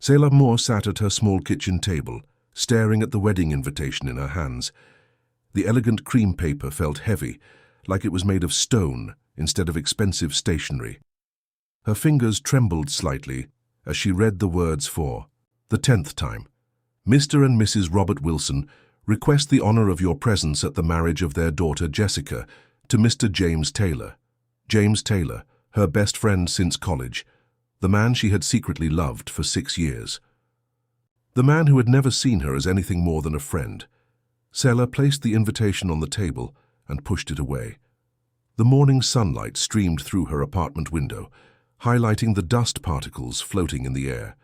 Selah Moore sat at her small kitchen table, staring at the wedding invitation in her hands. The elegant cream paper felt heavy, like it was made of stone instead of expensive stationery. Her fingers trembled slightly as she read the words for the 10th time. Mr. and Mrs. Robert Wilson request the honor of your presence at the marriage of their daughter Jessica to Mr. James Taylor. James Taylor, her best friend since college, the man she had secretly loved for 6 years. The man who had never seen her as anything more than a friend. Selah placed the invitation on the table and pushed it away. The morning sunlight streamed through her apartment window, highlighting the dust particles floating in the air.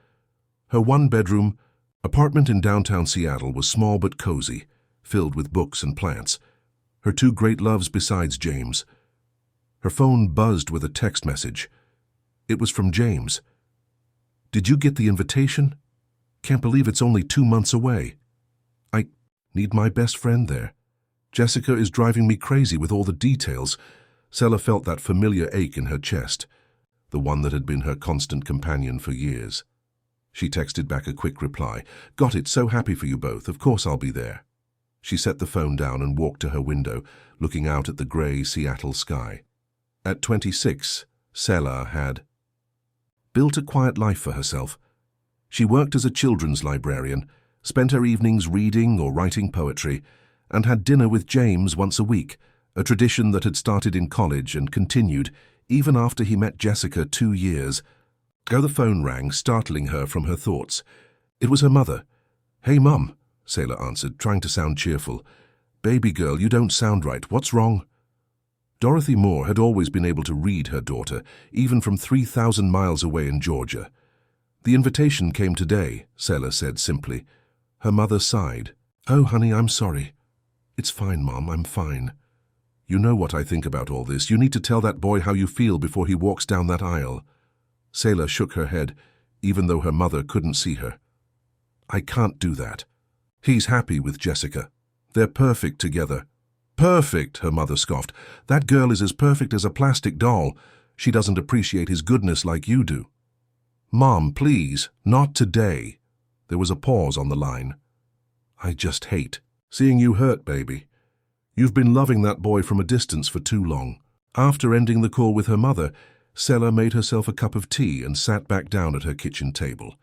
Her one-bedroom apartment in downtown Seattle was small but cozy, filled with books and plants. Her two great loves besides James. Her phone buzzed with a text message. It was from James. "Did you get the invitation? Can't believe it's only 2 months away. I need my best friend there. Jessica is driving me crazy with all the details." Selah felt that familiar ache in her chest, the one that had been her constant companion for years. She texted back a quick reply. "Got it, so happy for you both. Of course I'll be there." She set the phone down and walked to her window, looking out at the gray Seattle sky. At 26, Selah had built a quiet life for herself. She worked as a children's librarian, spent her evenings reading or writing poetry, and had dinner with James once a week, a tradition that had started in college and continued even after he met Jessica 2 years ago. The phone rang, startling her from her thoughts. It was her mother. "Hey, Mum," Selah answered, trying to sound cheerful. "Baby girl, you don't sound right. What's wrong?" Dorothy Moore had always been able to read her daughter, even from 3,000 miles away in Georgia. "The invitation came today," Selah said simply. Her mother sighed. "Oh, honey, I'm sorry." "It's fine, Mom, I'm fine. You know what I think about all this. You need to tell that boy how you feel before he walks down that aisle." Selah shook her head, even though her mother couldn't see her. "I can't do that. He's happy with Jessica. They're perfect together." "Perfect," her mother scoffed. "That girl is as perfect as a plastic doll. She doesn't appreciate his goodness like you do." "Mom, please, not today." There was a pause on the line. "I just hate seeing you hurt, baby. You've been loving that boy from a distance for too long." After ending the call with her mother, Selah made herself a cup of tea and sat back down at her kitchen table.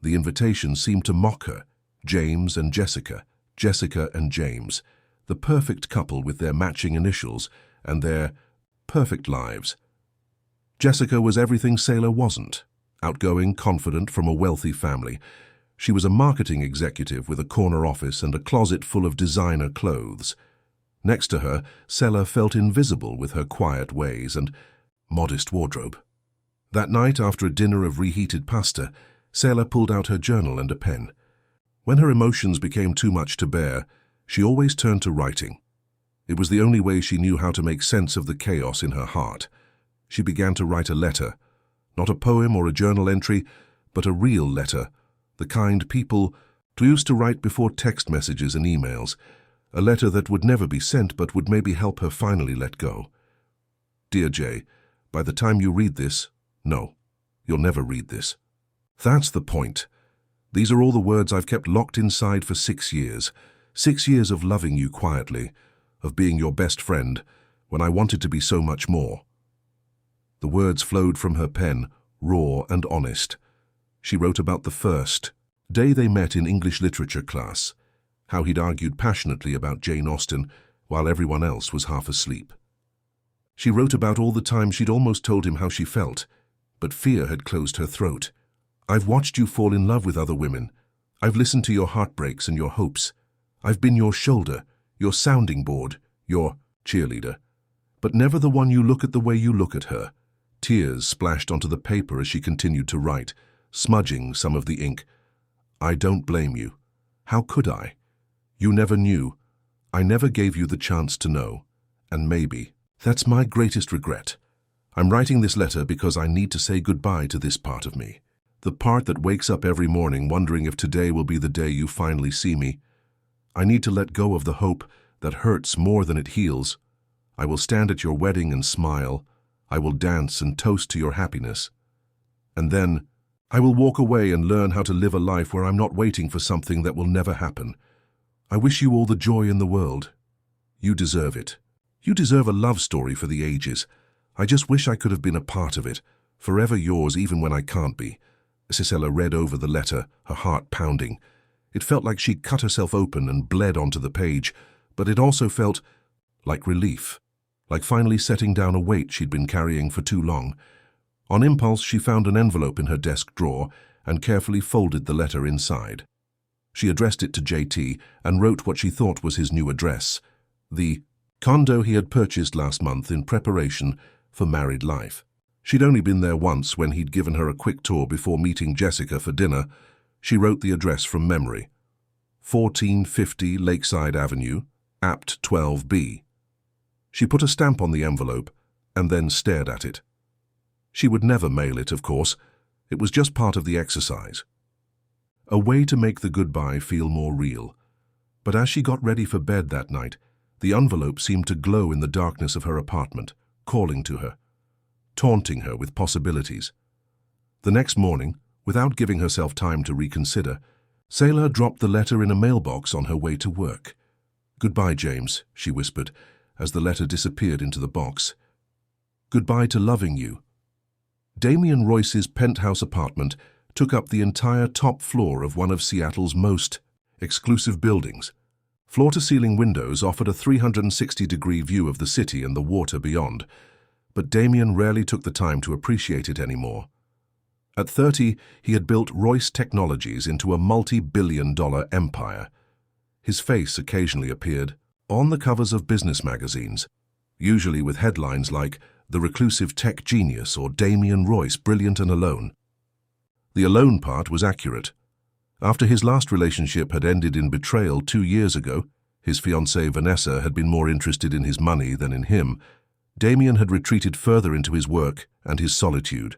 The invitation seemed to mock her. James and Jessica, Jessica and James, the perfect couple with their matching initials and their perfect lives. Jessica was everything Selah wasn't. Outgoing, confident, from a wealthy family. She was a marketing executive with a corner office and a closet full of designer clothes. Next to her, Selah felt invisible with her quiet ways and modest wardrobe. That night, after a dinner of reheated pasta, Selah pulled out her journal and a pen. When her emotions became too much to bear, she always turned to writing. It was the only way she knew how to make sense of the chaos in her heart. She began to write a letter, not a poem or a journal entry, but a real letter, the kind people used to write before text messages and emails, a letter that would never be sent but would maybe help her finally let go. "Dear Jay, by the time you read this," no, you'll never read this. That's the point. These are all the words I've kept locked inside for 6 years. 6 years of loving you quietly, of being your best friend, when I wanted to be so much more. The words flowed from her pen, raw and honest. She wrote about the first day they met in English literature class, how he'd argued passionately about Jane Austen while everyone else was half asleep. She wrote about all the times she'd almost told him how she felt, but fear had closed her throat. "I've watched you fall in love with other women. I've listened to your heartbreaks and your hopes. I've been your shoulder, your sounding board, your cheerleader. But never the one you look at the way you look at her." Tears splashed onto the paper as she continued to write, smudging some of the ink. "I don't blame you. How could I? You never knew. I never gave you the chance to know. And maybe that's my greatest regret. I'm writing this letter because I need to say goodbye to this part of me. The part that wakes up every morning wondering if today will be the day you finally see me. I need to let go of the hope that hurts more than it heals. I will stand at your wedding and smile. I will dance and toast to your happiness. And then, I will walk away and learn how to live a life where I'm not waiting for something that will never happen. I wish you all the joy in the world. You deserve it. You deserve a love story for the ages. I just wish I could have been a part of it. Forever yours, even when I can't be." Cicella read over the letter, her heart pounding. It felt like she'd cut herself open and bled onto the page, but it also felt like relief, like finally setting down a weight she'd been carrying for too long. On impulse, she found an envelope in her desk drawer and carefully folded the letter inside. She addressed it to JT and wrote what she thought was his new address, the condo he had purchased last month in preparation for married life. She'd only been there once when he'd given her a quick tour before meeting Jessica for dinner. She wrote the address from memory. 1450 Lakeside Avenue, Apt 12B. She put a stamp on the envelope and then stared at it. She would never mail it, of course. It was just part of the exercise. A way to make the goodbye feel more real. But as she got ready for bed that night, the envelope seemed to glow in the darkness of her apartment, calling to her, taunting her with possibilities. The next morning, without giving herself time to reconsider, Sailor dropped the letter in a mailbox on her way to work. "Goodbye, James," she whispered, as the letter disappeared into the box. "Goodbye to loving you." Damian Royce's penthouse apartment took up the entire top floor of one of Seattle's most exclusive buildings. Floor-to-ceiling windows offered a 360-degree view of the city and the water beyond, but Damian rarely took the time to appreciate it anymore. At 30, he had built Royce Technologies into a multi-billion-dollar empire. His face occasionally appeared on the covers of business magazines, usually with headlines like "The Reclusive Tech Genius" or "Damian Royce, Brilliant and Alone." The alone part was accurate. After his last relationship had ended in betrayal 2 years ago, his fiancée Vanessa had been more interested in his money than in him. Damian had retreated further into his work and his solitude.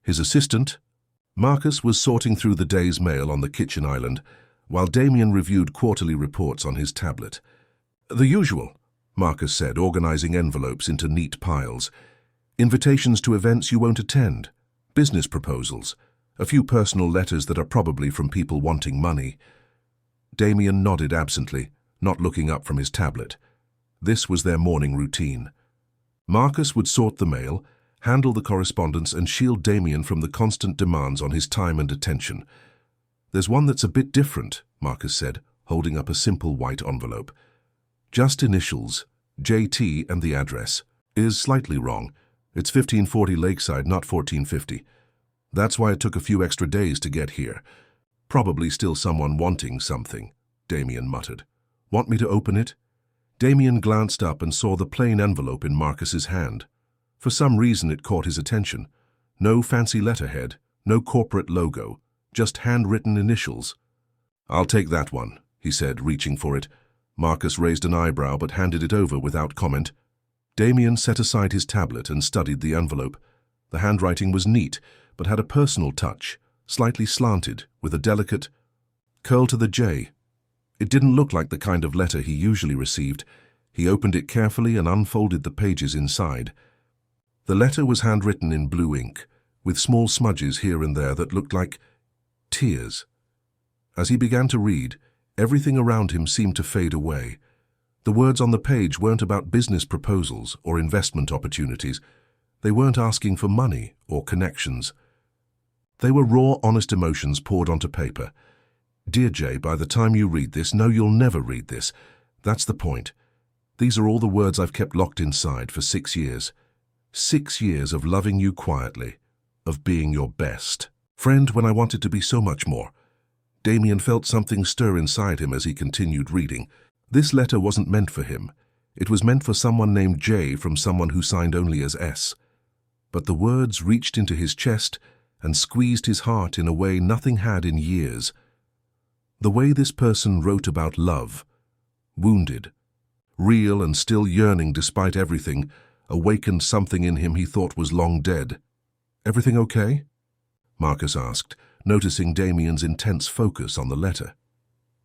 His assistant, Marcus, was sorting through the day's mail on the kitchen island, while Damian reviewed quarterly reports on his tablet. "The usual," Marcus said, organizing envelopes into neat piles. "Invitations to events you won't attend, business proposals, a few personal letters that are probably from people wanting money." Damian nodded absently, not looking up from his tablet. This was their morning routine. Marcus would sort the mail, handle the correspondence, and shield Damian from the constant demands on his time and attention. "There's one that's a bit different," Marcus said, holding up a simple white envelope. "Just initials, JT and the address. Is slightly wrong. It's 1540 Lakeside, not 1450. That's why it took a few extra days to get here. Probably still someone wanting something," Damian muttered. "Want me to open it?" Damian glanced up and saw the plain envelope in Marcus's hand. For some reason it caught his attention. No fancy letterhead, no corporate logo, just handwritten initials. "I'll take that one," he said, reaching for it. Marcus raised an eyebrow but handed it over without comment. Damian set aside his tablet and studied the envelope. The handwriting was neat, but had a personal touch, slightly slanted, with a delicate curl to the J. It didn't look like the kind of letter he usually received. He opened it carefully and unfolded the pages inside. The letter was handwritten in blue ink, with small smudges here and there that looked like tears. As he began to read, everything around him seemed to fade away. The words on the page weren't about business proposals or investment opportunities. They weren't asking for money or connections. They were raw, honest emotions poured onto paper. "Dear Jay, by the time you read this, no, you'll never read this. That's the point. These are all the words I've kept locked inside for 6 years. 6 years of loving you quietly, of being your best friend when I wanted to be so much more." Damian felt something stir inside him as he continued reading. This letter wasn't meant for him. It was meant for someone named J from someone who signed only as S. But the words reached into his chest and squeezed his heart in a way nothing had in years. The way this person wrote about love, wounded, real and still yearning despite everything, awakened something in him he thought was long dead. "Everything okay?" Marcus asked, noticing Damian's intense focus on the letter.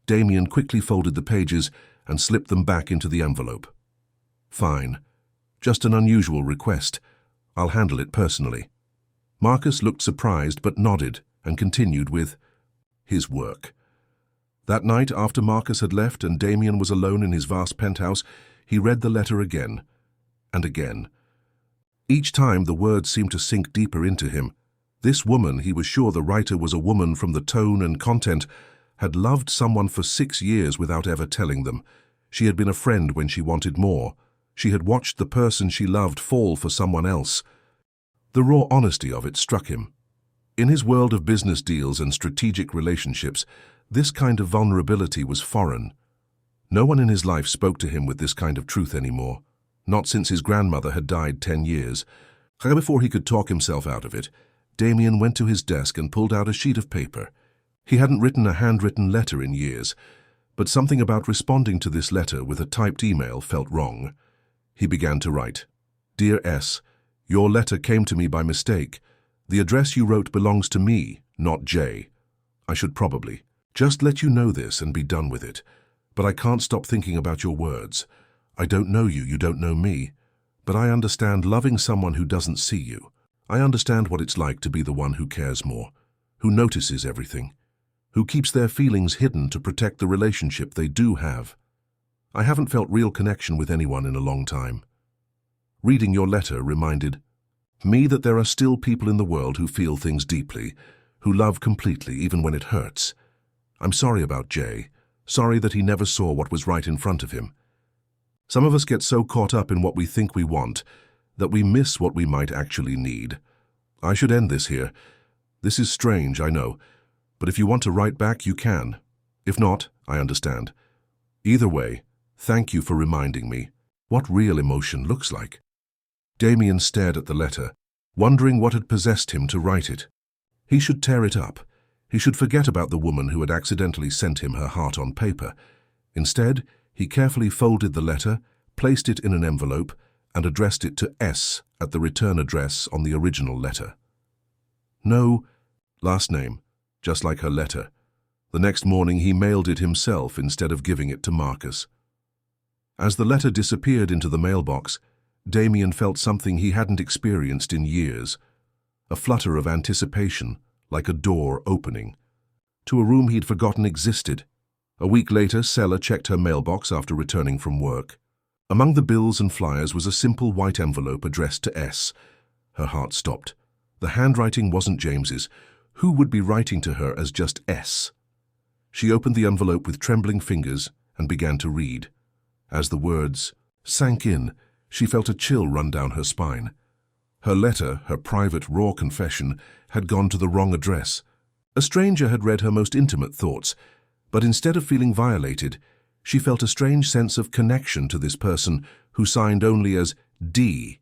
Damian quickly folded the pages and slipped them back into the envelope. "Fine. Just an unusual request. I'll handle it personally." Marcus looked surprised but nodded and continued with his work. That night, after Marcus had left and Damien was alone in his vast penthouse, he read the letter again and again. Each time the words seemed to sink deeper into him. This woman, he was sure the writer was a woman from the tone and content, had loved someone for 6 years without ever telling them. She had been a friend when she wanted more. She had watched the person she loved fall for someone else. The raw honesty of it struck him. In his world of business deals and strategic relationships, this kind of vulnerability was foreign. No one in his life spoke to him with this kind of truth anymore, not since his grandmother had died 10 years. Before he could talk himself out of it, Damien went to his desk and pulled out a sheet of paper. He hadn't written a handwritten letter in years, but something about responding to this letter with a typed email felt wrong. He began to write, "Dear S, your letter came to me by mistake. The address you wrote belongs to me, not J. I should probably just let you know this and be done with it. But I can't stop thinking about your words. I don't know you, you don't know me. But I understand loving someone who doesn't see you. I understand what it's like to be the one who cares more, who notices everything, who keeps their feelings hidden to protect the relationship they do have. I haven't felt real connection with anyone in a long time. Reading your letter reminded me that there are still people in the world who feel things deeply, who love completely even when it hurts. I'm sorry about Jay, sorry that he never saw what was right in front of him. Some of us get so caught up in what we think we want that we miss what we might actually need. I should end this here. This is strange, I know, but if you want to write back, you can. If not, I understand. Either way, thank you for reminding me what real emotion looks like." Damien stared at the letter, wondering what had possessed him to write it. He should tear it up. He should forget about the woman who had accidentally sent him her heart on paper. Instead, he carefully folded the letter, placed it in an envelope, and addressed it to S at the return address on the original letter. No last name, just like her letter. The next morning he mailed it himself instead of giving it to Marcus. As the letter disappeared into the mailbox, Damien felt something he hadn't experienced in years, a flutter of anticipation, like a door opening, to a room he'd forgotten existed. A week later, Sella checked her mailbox after returning from work. Among the bills and flyers was a simple white envelope addressed to S. Her heart stopped. The handwriting wasn't James's. Who would be writing to her as just S? She opened the envelope with trembling fingers and began to read. As the words sank in, she felt a chill run down her spine. Her letter, her private, raw confession, had gone to the wrong address. A stranger had read her most intimate thoughts, but instead of feeling violated, she felt a strange sense of connection to this person who signed only as D.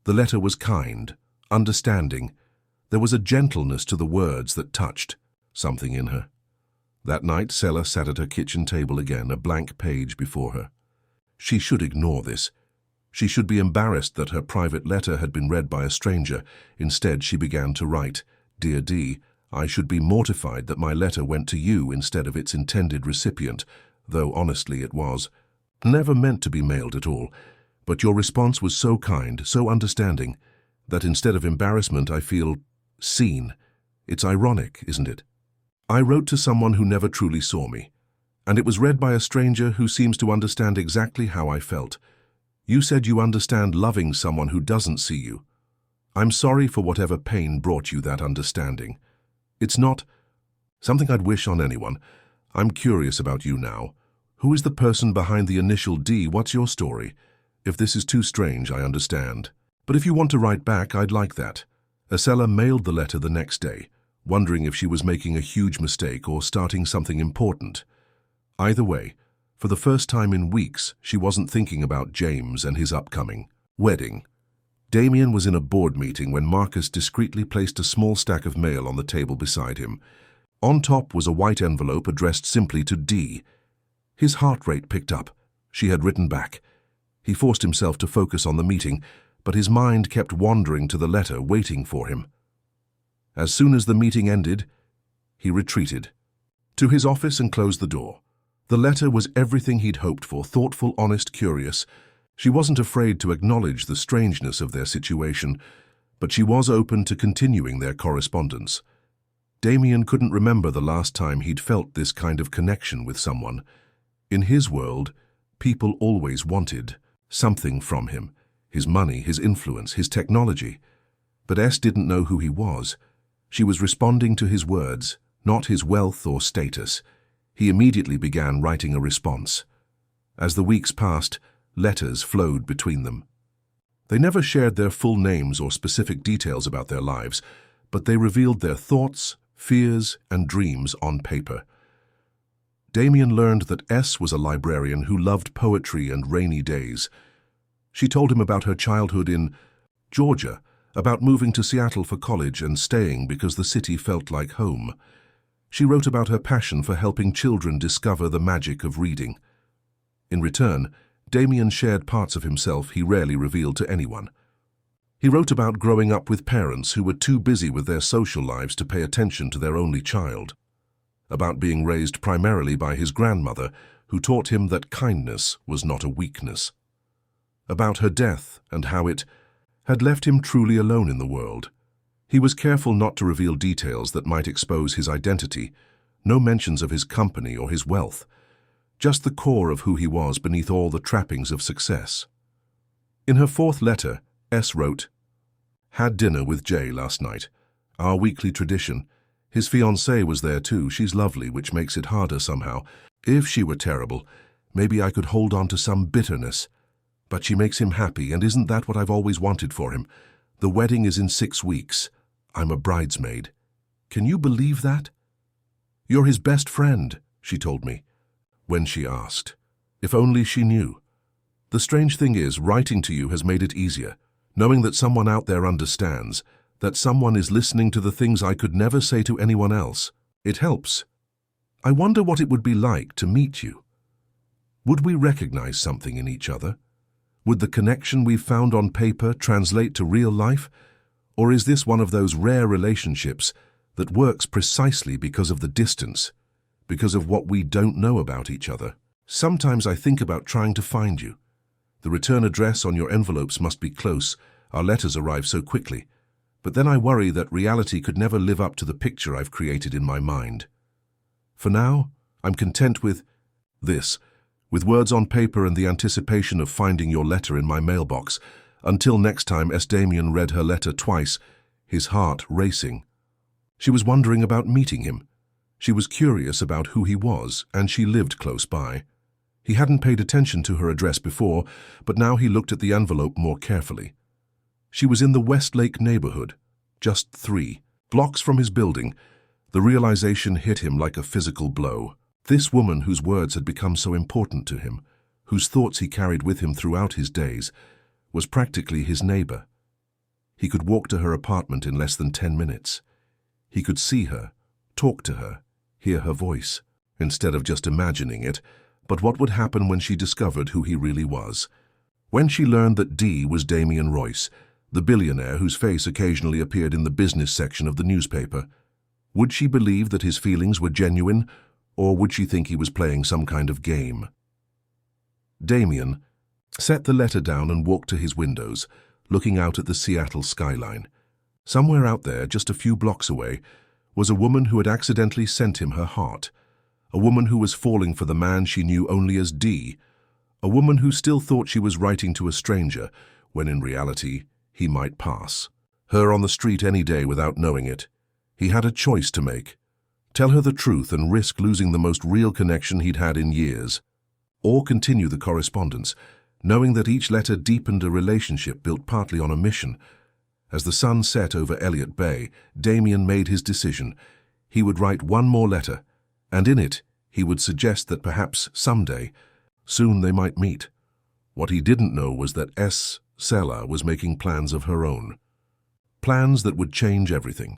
The letter was kind, understanding. There was a gentleness to the words that touched something in her. That night, Sella sat at her kitchen table again, a blank page before her. She should ignore this. She should be embarrassed that her private letter had been read by a stranger. Instead, she began to write, "Dear D, I should be mortified that my letter went to you instead of its intended recipient, though honestly it was. Never meant to be mailed at all. But your response was so kind, so understanding, that instead of embarrassment I feel seen. It's ironic, isn't it? I wrote to someone who never truly saw me, and it was read by a stranger who seems to understand exactly how I felt. You said you understand loving someone who doesn't see you. I'm sorry for whatever pain brought you that understanding. It's not something I'd wish on anyone. I'm curious about you now. Who is the person behind the initial D? What's your story? If this is too strange, I understand. But if you want to write back, I'd like that." Sella mailed the letter the next day, wondering if she was making a huge mistake or starting something important. Either way, for the first time in weeks, she wasn't thinking about James and his upcoming wedding. Damien was in a board meeting when Marcus discreetly placed a small stack of mail on the table beside him. On top was a white envelope addressed simply to D. His heart rate picked up. She had written back. He forced himself to focus on the meeting, but his mind kept wandering to the letter waiting for him. As soon as the meeting ended, he retreated to his office and closed the door. The letter was everything he'd hoped for, thoughtful, honest, curious. She wasn't afraid to acknowledge the strangeness of their situation, but she was open to continuing their correspondence. Damien couldn't remember the last time he'd felt this kind of connection with someone. In his world, people always wanted something from him: his money, his influence, his technology. But S didn't know who he was. She was responding to his words, not his wealth or status. He immediately began writing a response. As the weeks passed, letters flowed between them. They never shared their full names or specific details about their lives, but they revealed their thoughts, fears, and dreams on paper. Damien learned that S was a librarian who loved poetry and rainy days. She told him about her childhood in Georgia, about moving to Seattle for college and staying because the city felt like home. She wrote about her passion for helping children discover the magic of reading. In return, Damien shared parts of himself he rarely revealed to anyone. He wrote about growing up with parents who were too busy with their social lives to pay attention to their only child, about being raised primarily by his grandmother, who taught him that kindness was not a weakness, about her death and how it had left him truly alone in the world. He was careful not to reveal details that might expose his identity, no mentions of his company or his wealth, just the core of who he was beneath all the trappings of success. In her fourth letter, S wrote, "Had dinner with Jay last night. Our weekly tradition. His fiancée was there too. She's lovely, which makes it harder somehow. If she were terrible, maybe I could hold on to some bitterness. But she makes him happy, and isn't that what I've always wanted for him? The wedding is in 6 weeks. I'm a bridesmaid. Can you believe that? You're his best friend," she told me, when she asked. If only she knew. The strange thing is, writing to you has made it easier, knowing that someone out there understands, that someone is listening to the things I could never say to anyone else. It helps. I wonder what it would be like to meet you. Would we recognize something in each other? Would the connection we've found on paper translate to real life? Or is this one of those rare relationships that works precisely because of the distance, because of what we don't know about each other? Sometimes I think about trying to find you. The return address on your envelopes must be close. Our letters arrive so quickly. But then I worry that reality could never live up to the picture I've created in my mind. For now, I'm content with this, with words on paper and the anticipation of finding your letter in my mailbox. Until next time. S. Damien read her letter twice, his heart racing. She was wondering about meeting him. She was curious about who he was, and she lived close by. He hadn't paid attention to her address before, but now he looked at the envelope more carefully. She was in the Westlake neighborhood, just 3 blocks from his building. The realization hit him like a physical blow. This woman whose words had become so important to him, whose thoughts he carried with him throughout his days, was practically his neighbor. He could walk to her apartment in less than 10 minutes. He could see her, talk to her, hear her voice, instead of just imagining it. But what would happen when she discovered who he really was? When she learned that D was Damien Royce, the billionaire whose face occasionally appeared in the business section of the newspaper, would she believe that his feelings were genuine, or would she think he was playing some kind of game? Damien set the letter down and walked to his windows, looking out at the Seattle skyline. Somewhere out there, just a few blocks away, was a woman who had accidentally sent him her heart, a woman who was falling for the man she knew only as D, a woman who still thought she was writing to a stranger, when in reality he might pass her on the street any day without knowing it. He had a choice to make: tell her the truth and risk losing the most real connection he'd had in years, or continue the correspondence, knowing that each letter deepened a relationship built partly on a mission. As the sun set over Elliott Bay, Damien made his decision. He would write one more letter, and in it he would suggest that perhaps someday, soon they might meet. What he didn't know was that S. Sella was making plans of her own. Plans that would change everything.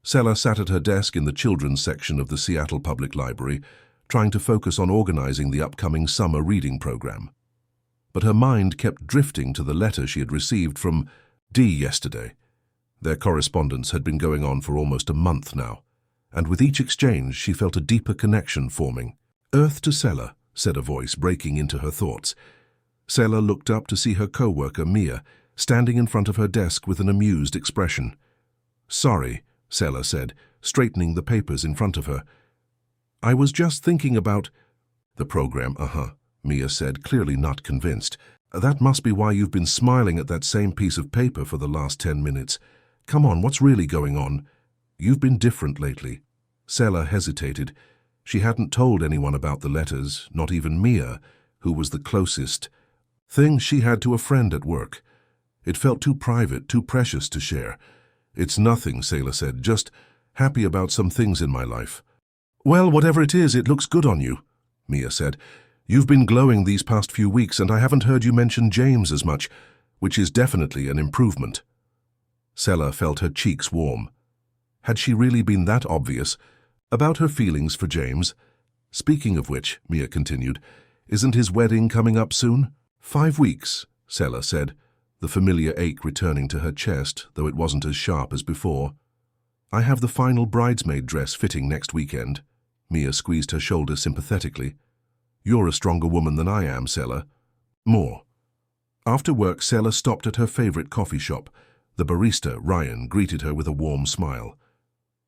Sella sat at her desk in the children's section of the Seattle Public Library, trying to focus on organizing the upcoming summer reading program. But her mind kept drifting to the letter she had received from D yesterday. Their correspondence had been going on for almost a month now, and with each exchange she felt a deeper connection forming. "Earth to Sella," said a voice, breaking into her thoughts. Sella looked up to see her co-worker, Mia, standing in front of her desk with an amused expression. "Sorry," Sela said, straightening the papers in front of her. "I was just thinking about—" "The program, Mia said, clearly not convinced. "That must be why you've been smiling at that same piece of paper for the last 10 minutes. Come on, what's really going on? You've been different lately." Sela hesitated. She hadn't told anyone about the letters, not even Mia, who was the closest thing she had to a friend at work. It felt too private, too precious to share. "It's nothing," Sela said, "just happy about some things in my life." "Well, whatever it is, it looks good on you," Mia said. "You've been glowing these past few weeks, and I haven't heard you mention James as much, which is definitely an improvement." Sela felt her cheeks warm. Had she really been that obvious about her feelings for James? "Speaking of which," Mia continued, "isn't his wedding coming up soon?" 5 weeks, Sela said, the familiar ache returning to her chest, though it wasn't as sharp as before. "I have the final bridesmaid dress fitting next weekend." Mia squeezed her shoulder sympathetically. "You're a stronger woman than I am, Sela." "More." After work, Sela stopped at her favorite coffee shop. The barista, Ryan, greeted her with a warm smile.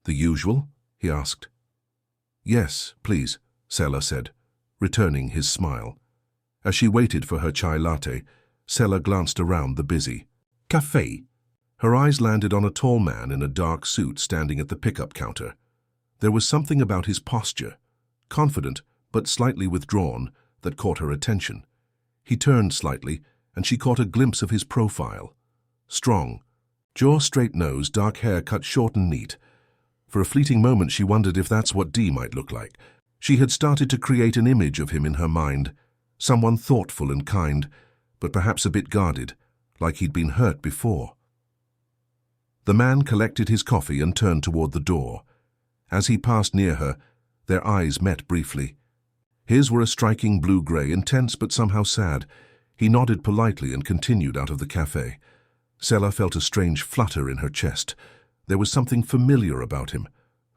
"The usual?" he asked. "Yes, please," Sela said, returning his smile. As she waited for her chai latte, Sela glanced around the busy cafe. Her eyes landed on a tall man in a dark suit standing at the pickup counter. There was something about his posture, confident but slightly withdrawn, that caught her attention. He turned slightly, and she caught a glimpse of his profile. Strong, jaw straight nose, dark hair cut short and neat. For a fleeting moment she wondered if that's what Dee might look like. She had started to create an image of him in her mind, someone thoughtful and kind, but perhaps a bit guarded, like he'd been hurt before. The man collected his coffee and turned toward the door. As he passed near her, their eyes met briefly. His were a striking blue-gray, intense but somehow sad. He nodded politely and continued out of the cafe. Sela felt a strange flutter in her chest. There was something familiar about him,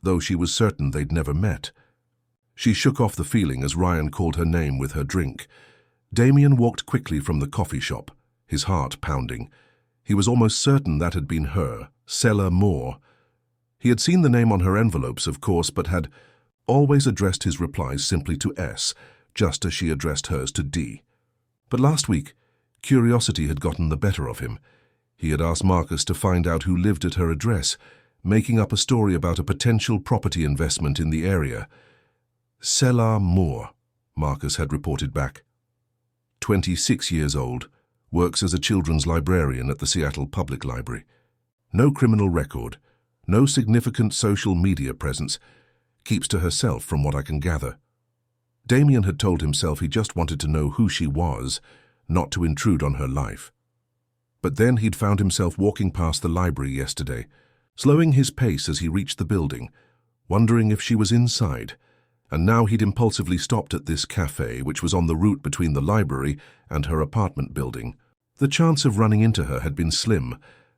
though she was certain they'd never met. She shook off the feeling as Ryan called her name with her drink. Damien walked quickly from the coffee shop, his heart pounding. He was almost certain that had been her, Sela Moore. He had seen the name on her envelopes, of course, but had always addressed his replies simply to S, just as she addressed hers to D. But last week, curiosity had gotten the better of him. He had asked Marcus to find out who lived at her address, making up a story about a potential property investment in the area. Sela Moore, Marcus had reported back. 26 years old, works as a children's librarian at the Seattle Public Library. No criminal record, no significant social media presence, keeps to herself from what I can gather. Damien had told himself he just wanted to know who she was, not to intrude on her life. But then he'd found himself walking past the library yesterday, slowing his pace as he reached the building, wondering if she was inside, and now he'd impulsively stopped at this cafe, which was on the route between the library and her apartment building. The chance of running into her had been slim,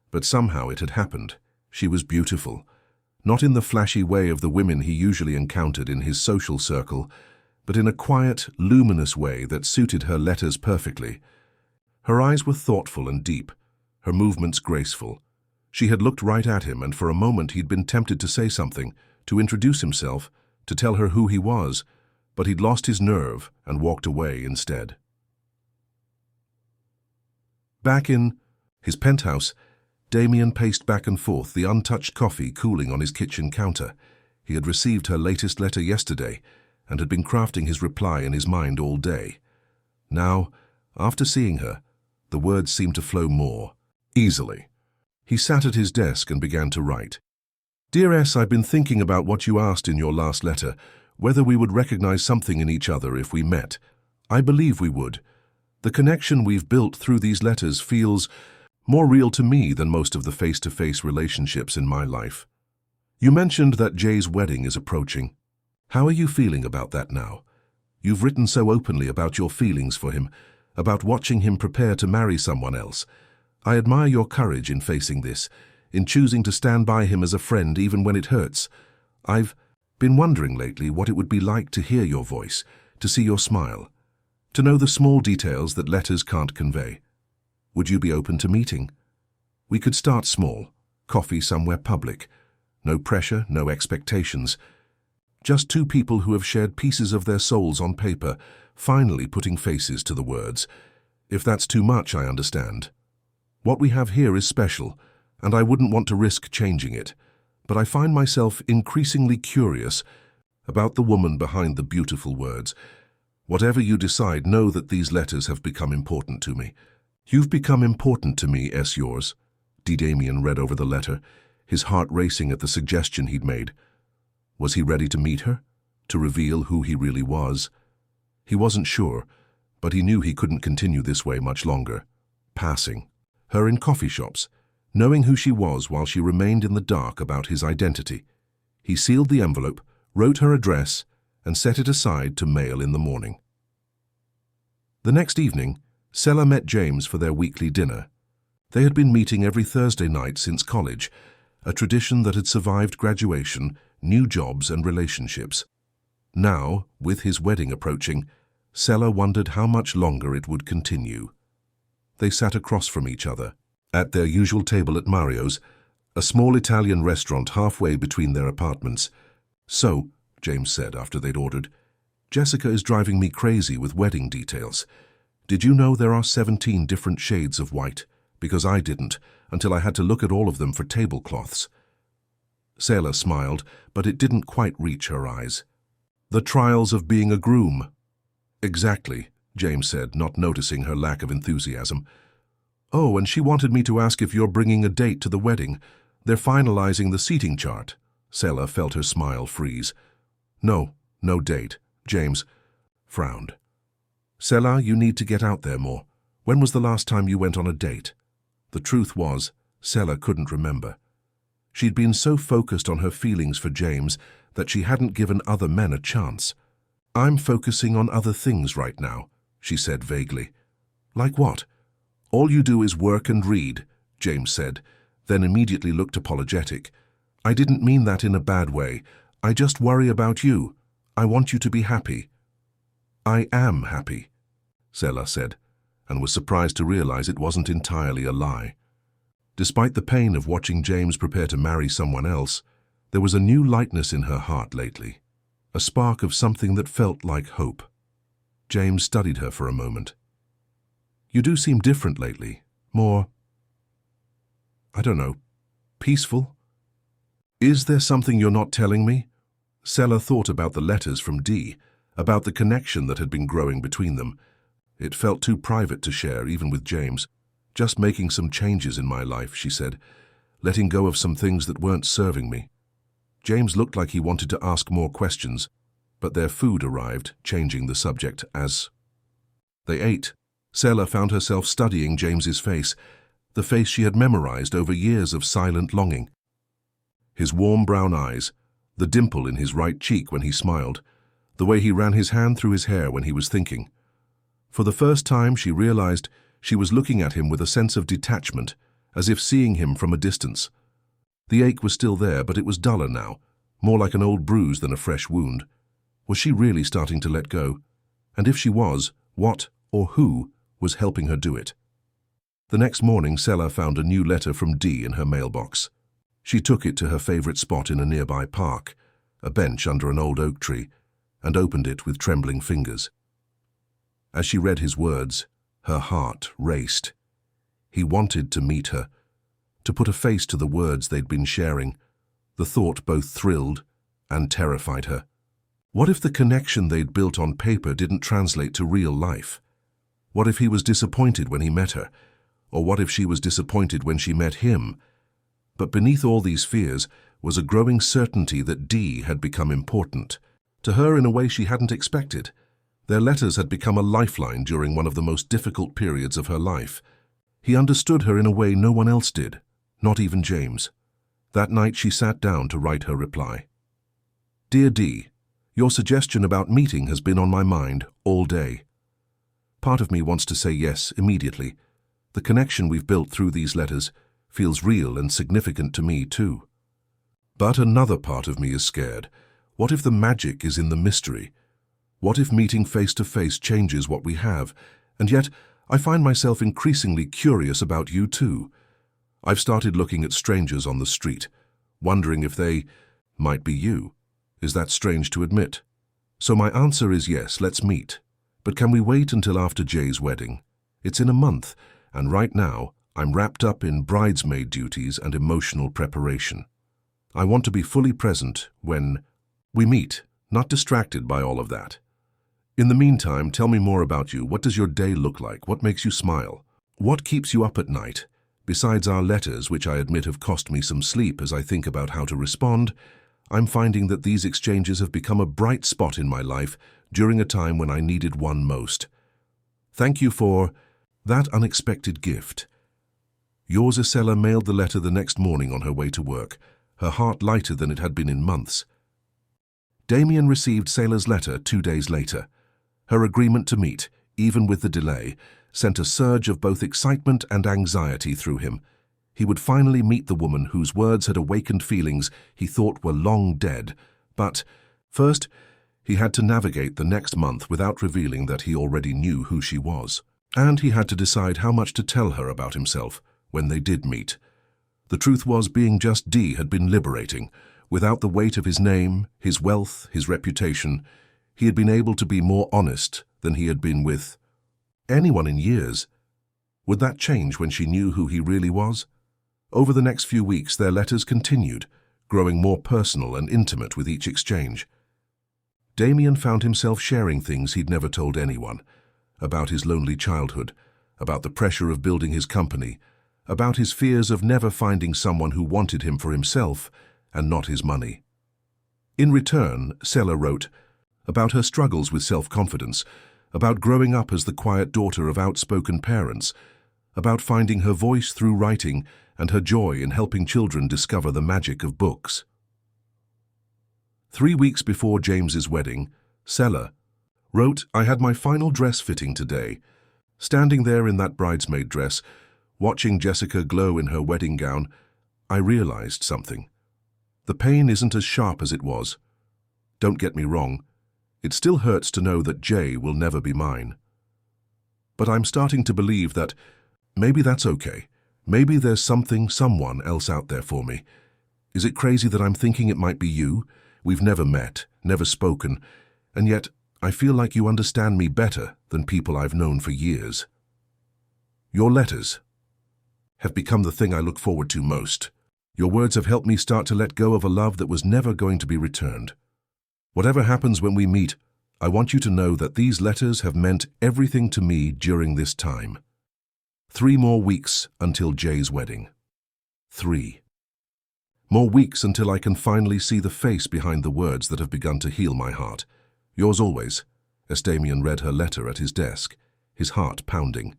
but somehow it had happened. She was beautiful, not in the flashy way of the women he usually encountered in his social circle, but in a quiet, luminous way that suited her letters perfectly. Her eyes were thoughtful and deep, her movements graceful. She had looked right at him, and for a moment he'd been tempted to say something, to introduce himself, to tell her who he was, but he'd lost his nerve and walked away instead. Back in his penthouse, Damien paced back and forth, the untouched coffee cooling on his kitchen counter. He had received her latest letter yesterday and had been crafting his reply in his mind all day. Now, after seeing her, the words seemed to flow more easily. He sat at his desk and began to write. "Dear S, I've been thinking about what you asked in your last letter, whether we would recognize something in each other if we met. I believe we would. The connection we've built through these letters feels more real to me than most of the face-to-face relationships in my life. You mentioned that Jay's wedding is approaching. How are you feeling about that now? You've written so openly about your feelings for him, about watching him prepare to marry someone else. I admire your courage in facing this, in choosing to stand by him as a friend even when it hurts. I've been wondering lately what it would be like to hear your voice, to see your smile, to know the small details that letters can't convey. Would you be open to meeting? We could start small, coffee somewhere public. No pressure, no expectations. Just two people who have shared pieces of their souls on paper, finally putting faces to the words. If that's too much, I understand. What we have here is special, and I wouldn't want to risk changing it. But I find myself increasingly curious about the woman behind the beautiful words. Whatever you decide, know that these letters have become important to me. You've become important to me, S. Yours. Damien read over the letter, his heart racing at the suggestion he'd made. Was he ready to meet her? To reveal who he really was? He wasn't sure, but he knew he couldn't continue this way much longer. Passing her in coffee shops, knowing who she was while she remained in the dark about his identity. He sealed the envelope, wrote her address, and set it aside to mail in the morning. The next evening, Sela met James for their weekly dinner. They had been meeting every Thursday night since college, a tradition that had survived graduation, new jobs and relationships. Now, with his wedding approaching, Sela wondered how much longer it would continue. They sat across from each other, at their usual table at Mario's, a small Italian restaurant halfway between their apartments. "So," James said after they'd ordered, "Jessica is driving me crazy with wedding details. Did you know there are 17 different shades of white? Because I didn't, until I had to look at all of them for tablecloths." Sela smiled, but it didn't quite reach her eyes. "The trials of being a groom." "Exactly," James said, not noticing her lack of enthusiasm. "Oh, and she wanted me to ask if you're bringing a date to the wedding. They're finalizing the seating chart." Sela felt her smile freeze. "No date," James frowned. "Sela, you need to get out there more. When was the last time you went on a date?" The truth was, Sela couldn't remember. She'd been so focused on her feelings for James that she hadn't given other men a chance. "I'm focusing on other things right now," she said vaguely. "Like what?" "All you do is work and read," James said, then immediately looked apologetic. "I didn't mean that in a bad way. I just worry about you. I want you to be happy." "I am happy," Sela said, and was surprised to realize it wasn't entirely a lie. Despite the pain of watching James prepare to marry someone else, there was a new lightness in her heart lately, a spark of something that felt like hope. James studied her for a moment. "You do seem different lately, more, I don't know, peaceful. Is there something you're not telling me?" Sela thought about the letters from Dee, about the connection that had been growing between them. It felt too private to share, even with James. "Just making some changes in my life," she said, "letting go of some things that weren't serving me." James looked like he wanted to ask more questions, but their food arrived, changing the subject as they ate. Sela found herself studying James's face, the face she had memorized over years of silent longing. His warm brown eyes, the dimple in his right cheek when he smiled, the way he ran his hand through his hair when he was thinking. For the first time, she realized she was looking at him with a sense of detachment, as if seeing him from a distance. The ache was still there, but it was duller now, more like an old bruise than a fresh wound. Was she really starting to let go? And if she was, what or who was helping her do it? The next morning, Sela found a new letter from Dee in her mailbox. She took it to her favorite spot in a nearby park, a bench under an old oak tree, and opened it with trembling fingers. As she read his words, her heart raced. He wanted to meet her, to put a face to the words they'd been sharing. The thought both thrilled and terrified her. What if the connection they'd built on paper didn't translate to real life? What if he was disappointed when he met her? Or what if she was disappointed when she met him? But beneath all these fears was a growing certainty that Dee had become important, to her in a way she hadn't expected. Their letters had become a lifeline during one of the most difficult periods of her life. He understood her in a way no one else did, not even James. That night she sat down to write her reply. "Dear Dee, your suggestion about meeting has been on my mind all day. Part of me wants to say yes immediately. The connection we've built through these letters feels real and significant to me too. But another part of me is scared. What if the magic is in the mystery? What if meeting face to face changes what we have? And yet, I find myself increasingly curious about you too. I've started looking at strangers on the street, wondering if they might be you. Is that strange to admit? So my answer is yes, let's meet. But can we wait until after Jay's wedding? It's in a month, and right now I'm wrapped up in bridesmaid duties and emotional preparation. I want to be fully present when we meet, not distracted by all of that. In the meantime, tell me more about you. What does your day look like? What makes you smile? What keeps you up at night? Besides our letters, which I admit have cost me some sleep as I think about how to respond, I'm finding that these exchanges have become a bright spot in my life during a time when I needed one most. Thank you for that unexpected gift. Yours, Isella, mailed the letter the next morning on her way to work, her heart lighter than it had been in months. Damien received Sailor's letter 2 days later. Her agreement to meet, even with the delay, sent a surge of both excitement and anxiety through him. He would finally meet the woman whose words had awakened feelings he thought were long dead. But first, he had to navigate the next month without revealing that he already knew who she was. And he had to decide how much to tell her about himself when they did meet. The truth was, being just D had been liberating. Without the weight of his name, his wealth, his reputation, he had been able to be more honest than he had been with anyone in years. Would that change when she knew who he really was? Over the next few weeks, their letters continued, growing more personal and intimate with each exchange. Damien found himself sharing things he'd never told anyone, about his lonely childhood, about the pressure of building his company, about his fears of never finding someone who wanted him for himself and not his money. In return, Sella wrote about her struggles with self-confidence, about growing up as the quiet daughter of outspoken parents, about finding her voice through writing and her joy in helping children discover the magic of books. 3 weeks before James's wedding, Sella wrote, I had my final dress fitting today. Standing there in that bridesmaid dress, watching Jessica glow in her wedding gown, I realized something. The pain isn't as sharp as it was. Don't get me wrong, it still hurts to know that Jay will never be mine. But I'm starting to believe that maybe that's okay. Maybe there's someone else out there for me. Is it crazy that I'm thinking it might be you? We've never met, never spoken, and yet I feel like you understand me better than people I've known for years. Your letters have become the thing I look forward to most. Your words have helped me start to let go of a love that was never going to be returned. Whatever happens when we meet, I want you to know that these letters have meant everything to me during this time. 3 more weeks until Jay's wedding. 3 more weeks until I can finally see the face behind the words that have begun to heal my heart. Yours always, as Damien read her letter at his desk, his heart pounding.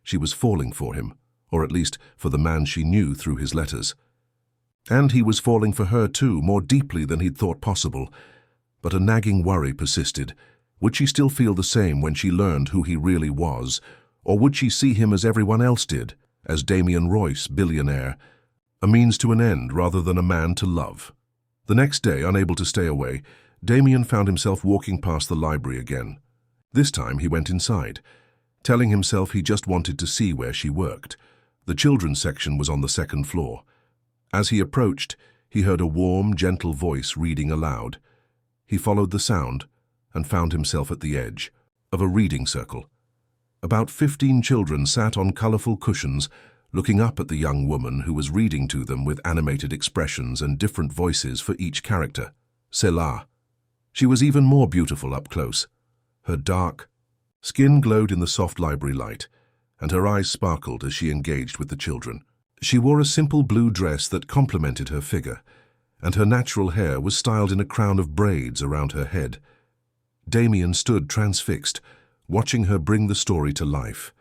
She was falling for him, or at least for the man she knew through his letters. And he was falling for her too, more deeply than he'd thought possible. But a nagging worry persisted. Would she still feel the same when she learned who he really was? Or would she see him as everyone else did, as Damien Royce, billionaire, a means to an end rather than a man to love? The next day, unable to stay away, Damien found himself walking past the library again. This time he went inside, telling himself he just wanted to see where she worked. The children's section was on the 2nd floor. As he approached, he heard a warm, gentle voice reading aloud. He followed the sound and found himself at the edge of a reading circle. About 15 children sat on colorful cushions, looking up at the young woman who was reading to them with animated expressions and different voices for each character. Selah. She was even more beautiful up close. Her dark skin glowed in the soft library light, and her eyes sparkled as she engaged with the children. She wore a simple blue dress that complemented her figure, and her natural hair was styled in a crown of braids around her head. Damien stood transfixed, watching her bring the story to life.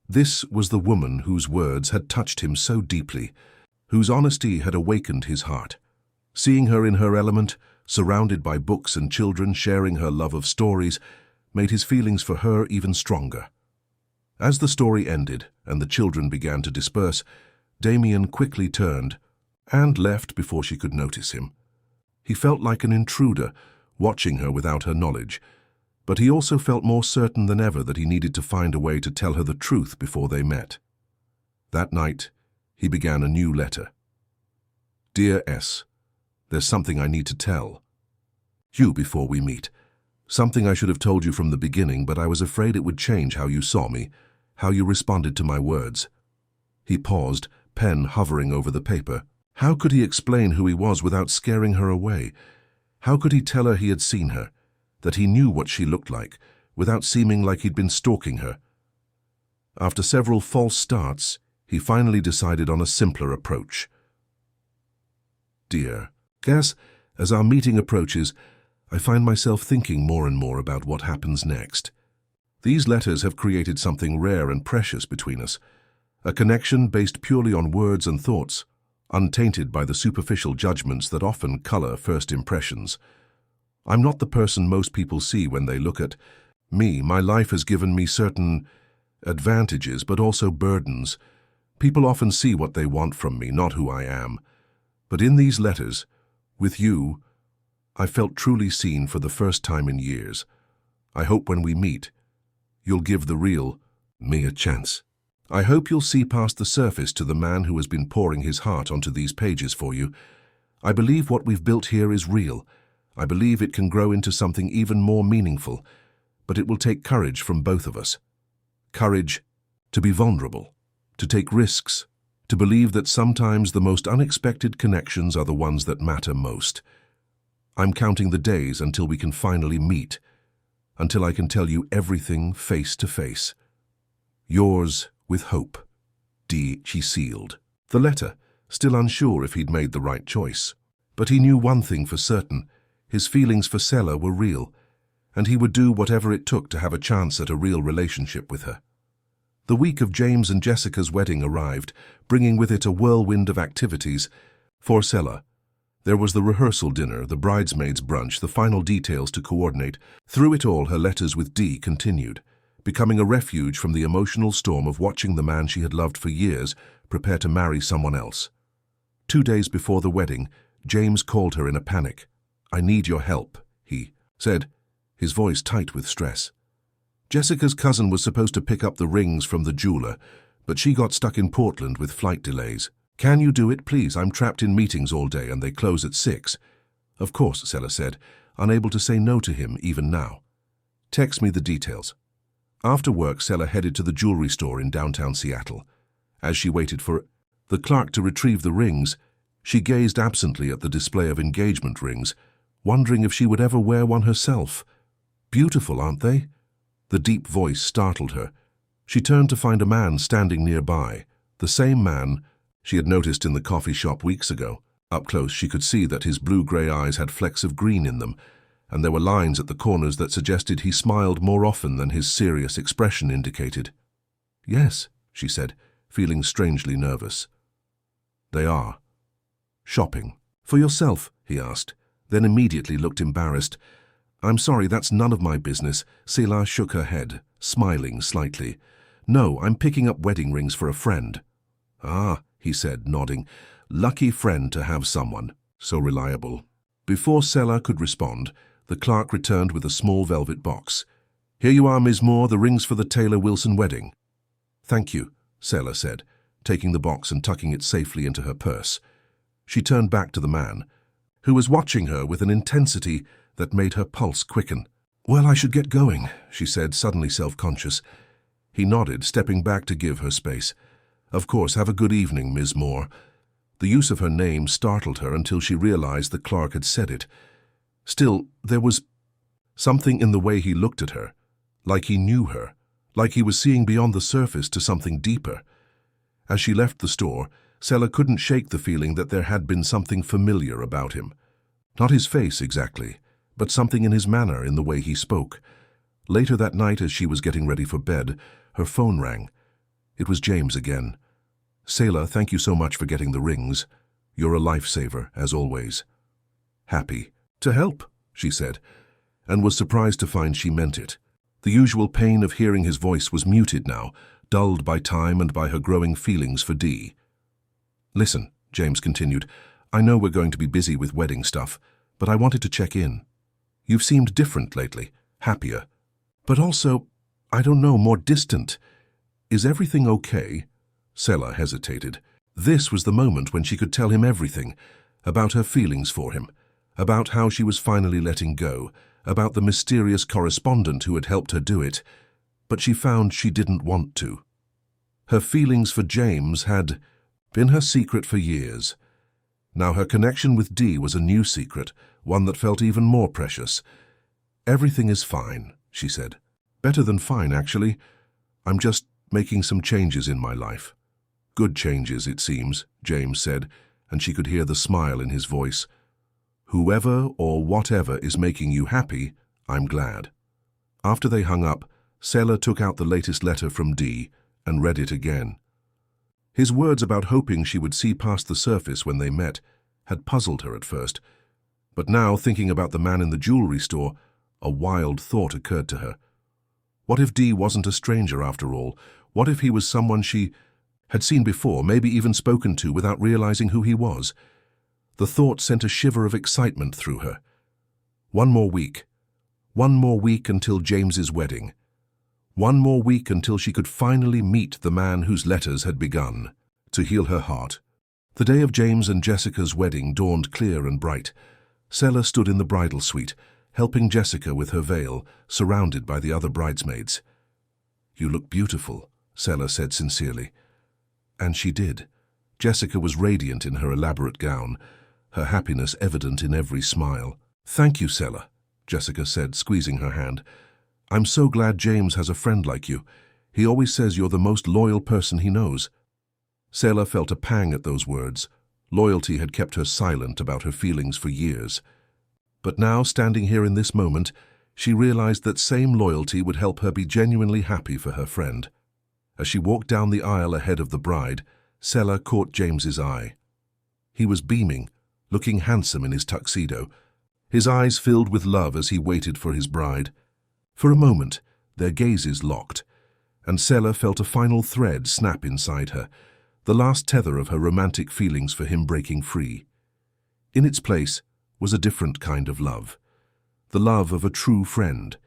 This was the woman whose words had touched him so deeply, whose honesty had awakened his heart. Seeing her in her element, surrounded by books and children sharing her love of stories, made his feelings for her even stronger. As the story ended and the children began to disperse, Damien quickly turned and left before she could notice him. He felt like an intruder, watching her without her knowledge, But he also felt more certain than ever that he needed to find a way to tell her the truth before they met. That night, he began a new letter. Dear S, there's something I need to tell you before we meet. Something I should have told you from the beginning, but I was afraid it would change how you saw me, how you responded to my words. He paused, pen hovering over the paper. How could he explain who he was without scaring her away? How could he tell her he had seen her, that he knew what she looked like, without seeming like he'd been stalking her? After several false starts, he finally decided on a simpler approach. Dear, Cass, as our meeting approaches, I find myself thinking more and more about what happens next. These letters have created something rare and precious between us, a connection based purely on words and thoughts, untainted by the superficial judgments that often color first impressions. I'm not the person most people see when they look at me. My life has given me certain advantages, but also burdens. People often see what they want from me, not who I am. But in these letters, with you, I felt truly seen for the first time in years. I hope when we meet, you'll give the real me a chance. I hope you'll see past the surface to the man who has been pouring his heart onto these pages for you. I believe what we've built here is real. I believe it can grow into something even more meaningful, but it will take courage from both of us. Courage to be vulnerable, to take risks, to believe that sometimes the most unexpected connections are the ones that matter most. I'm counting the days until we can finally meet, until I can tell you everything face to face. Yours with hope. D. She sealed the letter, still unsure if he'd made the right choice. But he knew one thing for certain. His feelings for Sela were real, and he would do whatever it took to have a chance at a real relationship with her. The week of James and Jessica's wedding arrived, bringing with it a whirlwind of activities. For Sela, there was the rehearsal dinner, the bridesmaids' brunch, the final details to coordinate. Through it all, her letters with Dee continued, becoming a refuge from the emotional storm of watching the man she had loved for years prepare to marry someone else. 2 days before the wedding, James called her in a panic. I need your help, he said, his voice tight with stress. Jessica's cousin was supposed to pick up the rings from the jeweler, but she got stuck in Portland with flight delays. Can you do it, please? I'm trapped in meetings all day and they close at 6. Of course, Sela said, unable to say no to him even now. Text me the details. After work, Sela headed to the jewelry store in downtown Seattle. As she waited for the clerk to retrieve the rings, she gazed absently at the display of engagement rings, wondering if she would ever wear one herself. Beautiful, aren't they? The deep voice startled her. She turned to find a man standing nearby, the same man she had noticed in the coffee shop weeks ago. Up close, she could see that his blue-gray eyes had flecks of green in them, and there were lines at the corners that suggested he smiled more often than his serious expression indicated. Yes, she said, feeling strangely nervous. They are. Shopping. For yourself, he asked, then immediately looked embarrassed. I'm sorry, that's none of my business. Sela shook her head, smiling slightly. No, I'm picking up wedding rings for a friend. Ah, he said, nodding. Lucky friend to have someone so reliable. Before Sela could respond, the clerk returned with a small velvet box. Here you are, Ms. Moore, the rings for the Taylor-Wilson wedding. Thank you, Sela said, taking the box and tucking it safely into her purse. She turned back to the man, who was watching her with an intensity that made her pulse quicken. Well, I should get going, she said, suddenly self-conscious. He nodded, stepping back to give her space. Of course, have a good evening, Ms. Moore. The use of her name startled her until she realized the clerk had said it. Still, there was something in the way he looked at her, like he knew her, like he was seeing beyond the surface to something deeper. As she left the store, Sela couldn't shake the feeling that there had been something familiar about him. Not his face exactly, but something in his manner, in the way he spoke. Later that night, as she was getting ready for bed, her phone rang. It was James again. Sela, thank you so much for getting the rings. You're a lifesaver, as always. Happy to help, she said, and was surprised to find she meant it. The usual pain of hearing his voice was muted now, dulled by time and by her growing feelings for Dee. Listen, James continued, I know we're going to be busy with wedding stuff, but I wanted to check in. You've seemed different lately, happier, But also, I don't know, more distant. Is everything okay? Sela hesitated. This was the moment when she could tell him everything, about her feelings for him, about how she was finally letting go, about the mysterious correspondent who had helped her do it, but she found she didn't want to. Her feelings for James had been her secret for years. Now her connection with Dee was a new secret, one that felt even more precious. Everything is fine, she said. Better than fine, actually. I'm just making some changes in my life. Good changes, it seems, James said, and she could hear the smile in his voice. Whoever or whatever is making you happy, I'm glad. After they hung up, Sela took out the latest letter from Dee and read it again. His words about hoping she would see past the surface when they met had puzzled her at first, but now, thinking about the man in the jewelry store, a wild thought occurred to her. What if Dee wasn't a stranger after all? What if he was someone she had seen before, maybe even spoken to without realizing who he was? The thought sent a shiver of excitement through her. One more week until James's wedding. One more week until she could finally meet the man whose letters had begun to heal her heart. The day of James and Jessica's wedding dawned clear and bright. Sela stood in the bridal suite, helping Jessica with her veil, surrounded by the other bridesmaids. "You look beautiful," Sela said sincerely. And she did. Jessica was radiant in her elaborate gown, her happiness evident in every smile. "Thank you, Sela," Jessica said, squeezing her hand. "I'm so glad James has a friend like you. He always says you're the most loyal person he knows." Sela felt a pang at those words. Loyalty had kept her silent about her feelings for years. But now, standing here in this moment, she realized that same loyalty would help her be genuinely happy for her friend. As she walked down the aisle ahead of the bride, Sela caught James's eye. He was beaming, looking handsome in his tuxedo, his eyes filled with love as he waited for his bride. For a moment, their gazes locked, and Sela felt a final thread snap inside her, the last tether of her romantic feelings for him breaking free. In its place was a different kind of love, the love of a true friend,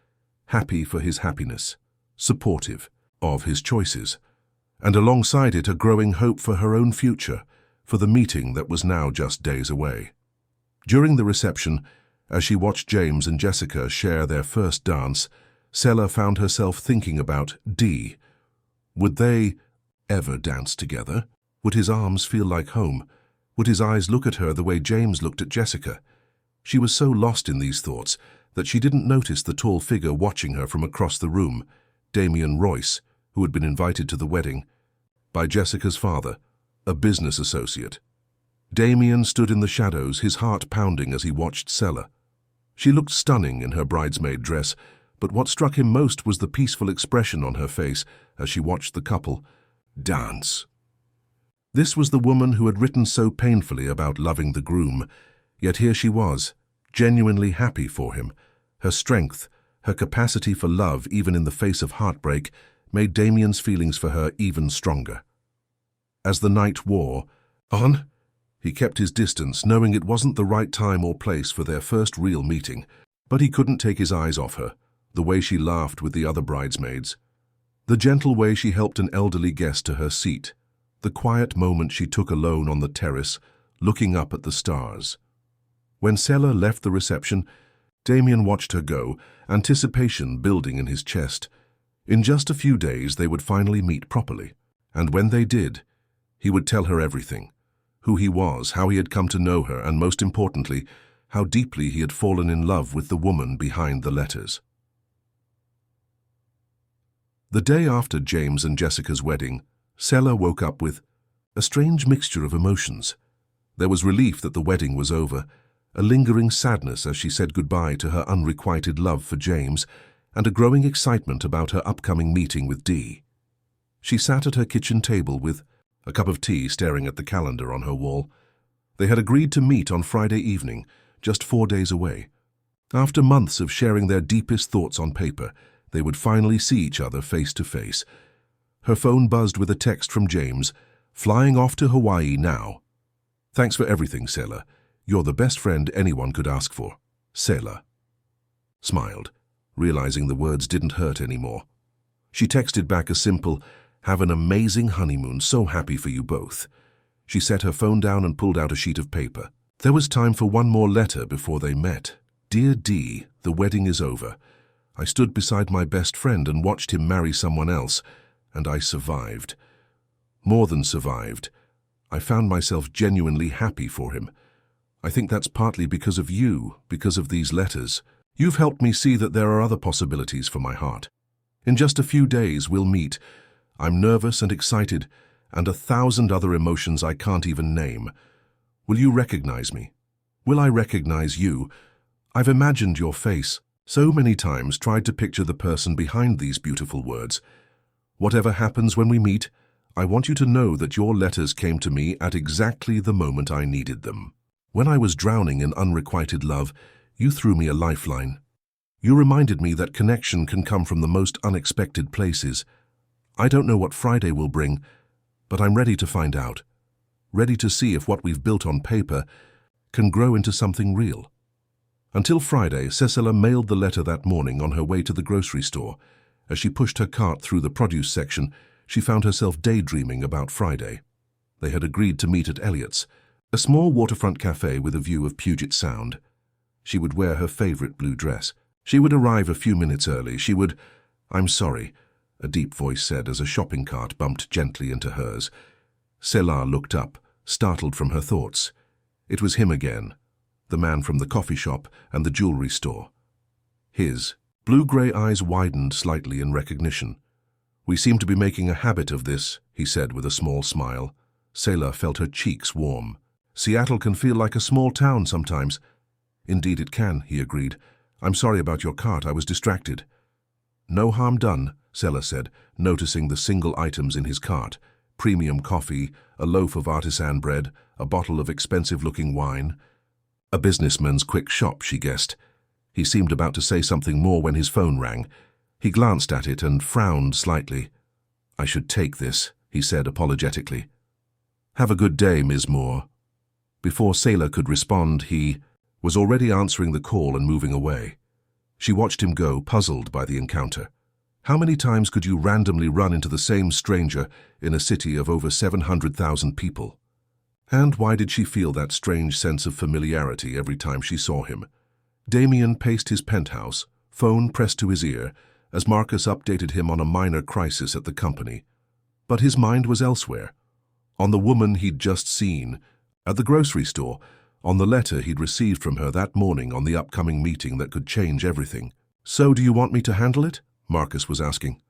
happy for his happiness, supportive of his choices, and alongside it a growing hope for her own future, for the meeting that was now just days away. During the reception, as she watched James and Jessica share their first dance, Sela found herself thinking about Dee. Would they ever dance together? Would his arms feel like home? Would his eyes look at her the way James looked at Jessica? She was so lost in these thoughts that she didn't notice the tall figure watching her from across the room, Damien Royce, who had been invited to the wedding by Jessica's father, a business associate. Damien stood in the shadows, his heart pounding as he watched Sela. She looked stunning in her bridesmaid dress, but what struck him most was the peaceful expression on her face as she watched the couple dance. This was the woman who had written so painfully about loving the groom, yet here she was, genuinely happy for him. Her strength, her capacity for love even in the face of heartbreak, made Damien's feelings for her even stronger. As the night wore on, he kept his distance, knowing it wasn't the right time or place for their first real meeting, but he couldn't take his eyes off her, the way she laughed with the other bridesmaids, the gentle way she helped an elderly guest to her seat, the quiet moment she took alone on the terrace, looking up at the stars. When Sela left the reception, Damien watched her go, anticipation building in his chest. In just a few days they would finally meet properly, and when they did, he would tell her everything. Who he was, how he had come to know her, and most importantly, how deeply he had fallen in love with the woman behind the letters. The day after James and Jessica's wedding, Sela woke up with a strange mixture of emotions. There was relief that the wedding was over, a lingering sadness as she said goodbye to her unrequited love for James, and a growing excitement about her upcoming meeting with Dee. She sat at her kitchen table with a cup of tea staring at the calendar on her wall. They had agreed to meet on Friday evening, just 4 days away. After months of sharing their deepest thoughts on paper, they would finally see each other face to face. Her phone buzzed with a text from James, "Flying off to Hawaii now. Thanks for everything, Sela. You're the best friend anyone could ask for." Sela smiled. realizing the words didn't hurt anymore. She texted back a simple, "Have an amazing honeymoon, so happy for you both." She set her phone down and pulled out a sheet of paper. There was time for one more letter before they met. "Dear Dee, the wedding is over. I stood beside my best friend and watched him marry someone else, and I survived. More than survived. I found myself genuinely happy for him. I think that's partly because of you, because of these letters. You've helped me see that there are other possibilities for my heart. In just a few days we'll meet. I'm nervous and excited, and 1,000 other emotions I can't even name. Will you recognize me? Will I recognize you? I've imagined your face so many times, tried to picture the person behind these beautiful words. Whatever happens when we meet, I want you to know that your letters came to me at exactly the moment I needed them. When I was drowning in unrequited love, you threw me a lifeline. You reminded me that connection can come from the most unexpected places. I don't know what Friday will bring, but I'm ready to find out. Ready to see if what we've built on paper can grow into something real." Until Friday, Cecilia mailed the letter that morning on her way to the grocery store. As she pushed her cart through the produce section, she found herself daydreaming about Friday. They had agreed to meet at Elliott's, a small waterfront cafe with a view of Puget Sound. She would wear her favorite blue dress. She would arrive a few minutes early. She would— "I'm sorry," a deep voice said as a shopping cart bumped gently into hers. Cecilia looked up, startled from her thoughts. It was him again, the man from the coffee shop and the jewelry store. His blue-gray eyes widened slightly in recognition. "We seem to be making a habit of this," he said with a small smile. Cecilia felt her cheeks warm. "Seattle can feel like a small town sometimes." "Indeed it can," he agreed. "I'm sorry about your cart, I was distracted." "No harm done," Cecilia said, noticing the single items in his cart: premium coffee, a loaf of artisan bread, a bottle of expensive-looking wine. A businessman's quick shop, she guessed. He seemed about to say something more when his phone rang. He glanced at it and frowned slightly. "I should take this," he said apologetically. "Have a good day, Ms. Moore." Before Cecilia could respond, he was already answering the call and moving away. She watched him go, puzzled by the encounter. How many times could you randomly run into the same stranger in a city of over 700,000 people? And why did she feel that strange sense of familiarity every time she saw him? Damien paced his penthouse, phone pressed to his ear, as Marcus updated him on a minor crisis at the company. But his mind was elsewhere. On the woman he'd just seen, at the grocery store, on the letter he'd received from her that morning, on the upcoming meeting that could change everything. "So do you want me to handle it?" Marcus was asking.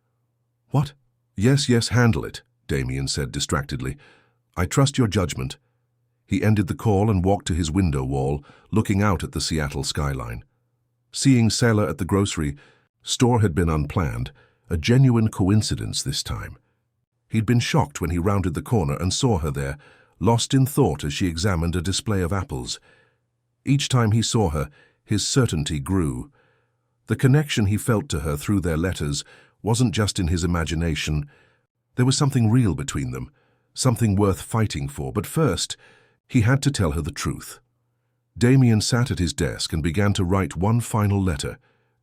"What?" Yes, handle it," Damien said distractedly. "I trust your judgment." He ended the call and walked to his window wall, looking out at the Seattle skyline. Seeing Cecilia at the grocery store had been unplanned, a genuine coincidence this time. He'd been shocked when he rounded the corner and saw her there, lost in thought as she examined a display of apples. Each time he saw her, his certainty grew. The connection he felt to her through their letters wasn't just in his imagination. There was something real between them, something worth fighting for. But first, he had to tell her the truth. Damien sat at his desk and began to write one final letter.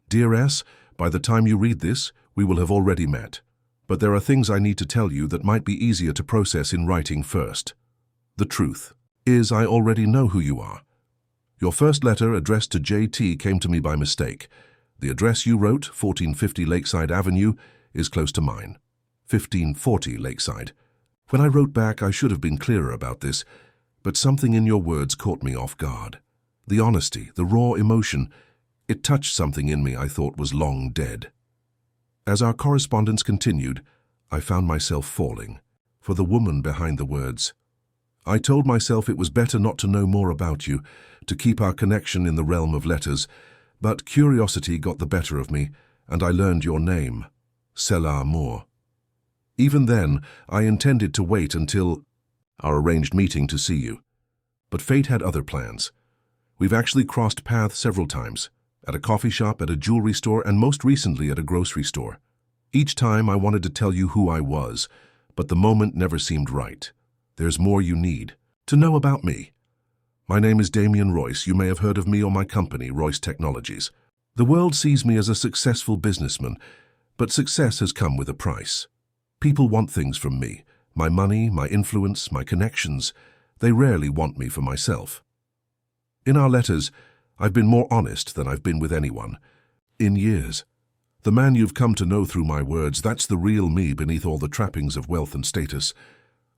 "Dear S, by the time you read this, we will have already met. But there are things I need to tell you that might be easier to process in writing first. The truth is, I already know who you are. Your first letter addressed to JT came to me by mistake. The address you wrote, 1450 Lakeside Avenue, is close to mine. 1540 Lakeside. When I wrote back, I should have been clearer about this, but something in your words caught me off guard. The honesty, the raw emotion, it touched something in me I thought was long dead." As our correspondence continued, I found myself falling for the woman behind the words. I told myself it was better not to know more about you, to keep our connection in the realm of letters, but curiosity got the better of me, and I learned your name, Cecilia Moore. Even then, I intended to wait until our arranged meeting to see you. But fate had other plans. We've actually crossed paths several times, at a coffee shop, at a jewelry store, and most recently at a grocery store. Each time I wanted to tell you who I was, but the moment never seemed right. There's more you need to know about me. My name is Damien Royce. You may have heard of me or my company, Royce Technologies. The world sees me as a successful businessman, but success has come with a price. People want things from me, my money, my influence, my connections. They rarely want me for myself. In our letters, I've been more honest than I've been with anyone. In years. The man you've come to know through my words, that's the real me beneath all the trappings of wealth and status.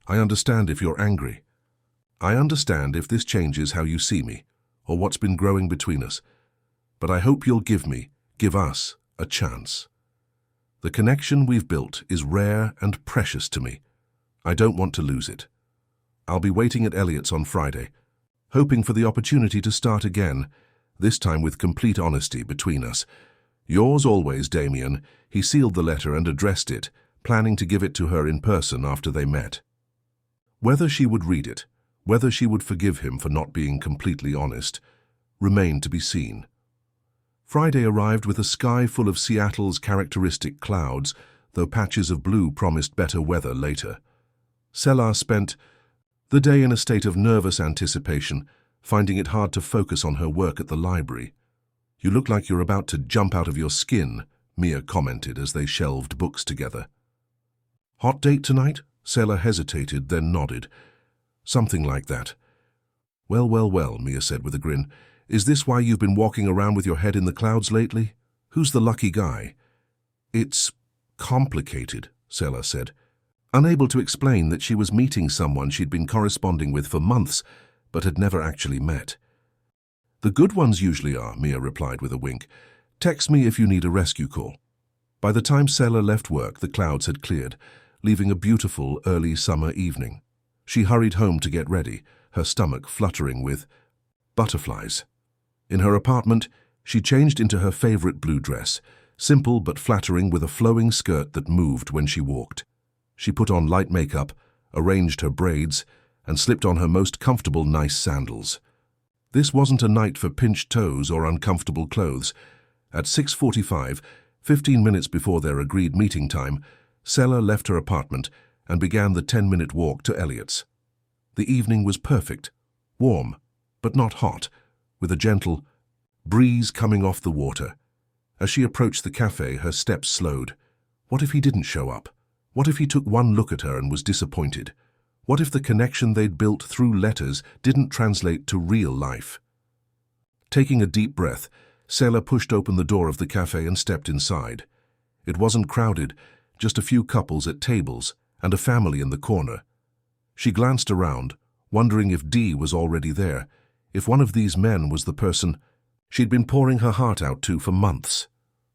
I understand if you're angry. I understand if this changes how you see me, or what's been growing between us. But I hope you'll give us, a chance. The connection we've built is rare and precious to me. I don't want to lose it. I'll be waiting at Elliot's on Friday, hoping for the opportunity to start again, this time with complete honesty between us. Yours always, Damien. He sealed the letter and addressed it, planning to give it to her in person after they met. Whether she would read it, whether she would forgive him for not being completely honest, remained to be seen. Friday arrived with a sky full of Seattle's characteristic clouds, though patches of blue promised better weather later. Selah spent the day in a state of nervous anticipation, finding it hard to focus on her work at the library. "You look like you're about to jump out of your skin," Mia commented as they shelved books together. "Hot date tonight?" Selah hesitated, then nodded. "Something like that." Well, Mia said with a grin. "Is this why you've been walking around with your head in the clouds lately? Who's the lucky guy?" "It's complicated," Selah said, unable to explain that she was meeting someone she'd been corresponding with for months, but had never actually met. "The good ones usually are," Mia replied with a wink. "Text me if you need a rescue call." By the time Selah left work, the clouds had cleared, leaving a beautiful early summer evening. She hurried home to get ready, her stomach fluttering with butterflies. In her apartment, she changed into her favorite blue dress, simple but flattering with a flowing skirt that moved when she walked. She put on light makeup, arranged her braids, and slipped on her most comfortable nice sandals. This wasn't a night for pinched toes or uncomfortable clothes. At 6:45, 15 minutes before their agreed meeting time, Selah left her apartment and began the 10-minute walk to Elliot's. The evening was perfect, warm, but not hot, with a gentle breeze coming off the water. As she approached the cafe, her steps slowed. What if he didn't show up? What if he took one look at her and was disappointed? What if the connection they'd built through letters didn't translate to real life? Taking a deep breath, Selah pushed open the door of the cafe and stepped inside. It wasn't crowded, just a few couples at tables and a family in the corner. She glanced around, wondering if Dee was already there, if one of these men was the person she'd been pouring her heart out to for months.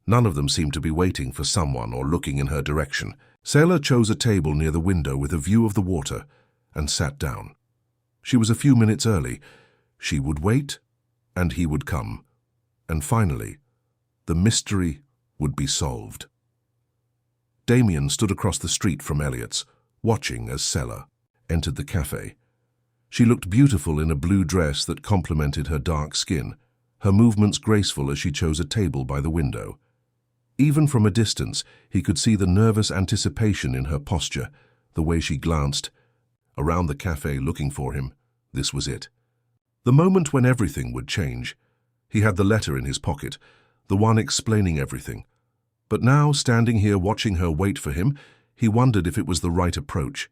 None of them seemed to be waiting for someone or looking in her direction. Selah chose a table near the window with a view of the water and sat down. She was a few minutes early. She would wait, and he would come. And finally, the mystery would be solved. Damien stood across the street from Elliot's, watching as Selah entered the cafe. She looked beautiful in a blue dress that complemented her dark skin, her movements graceful as she chose a table by the window. Even from a distance, he could see the nervous anticipation in her posture, the way she glanced around the cafe looking for him. This was it. The moment when everything would change. He had the letter in his pocket, the one explaining everything. But now, standing here watching her wait for him, he wondered if it was the right approach.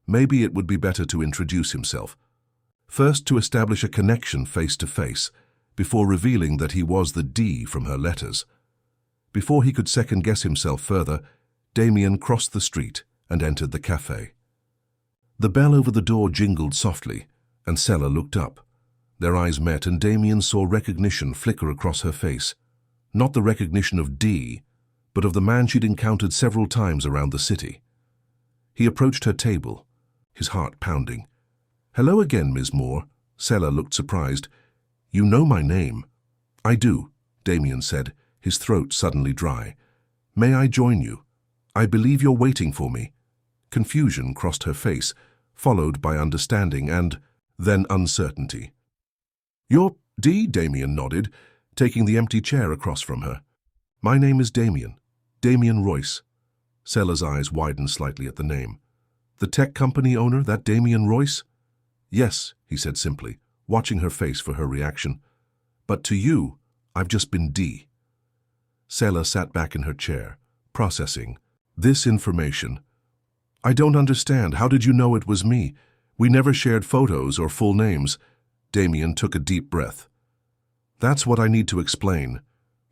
Maybe it would be better to introduce himself. First, to establish a connection face to face, before revealing that he was the D from her letters. Before he could second-guess himself further, Damien crossed the street and entered the cafe. The bell over the door jingled softly, and Selah looked up. Their eyes met, and Damien saw recognition flicker across her face. Not the recognition of D, but of the man she'd encountered several times around the city. He approached her table, his heart pounding. "Hello again, Ms. Moore." Selah looked surprised. "You know my name." "I do," Damien said, his throat suddenly dry. "May I join you? I believe you're waiting for me." Confusion crossed her face, followed by understanding and then uncertainty. "You're D?" Damien nodded, taking the empty chair across from her. "My name is Damien. Damien Royce." Selah's eyes widened slightly at the name. "The tech company owner, that Damien Royce?" "Yes," he said simply, watching her face for her reaction. "But to you, I've just been D." Sela sat back in her chair, processing. This information. I don't understand. How did you know it was me? We never shared photos or full names. Damien took a deep breath. That's what I need to explain.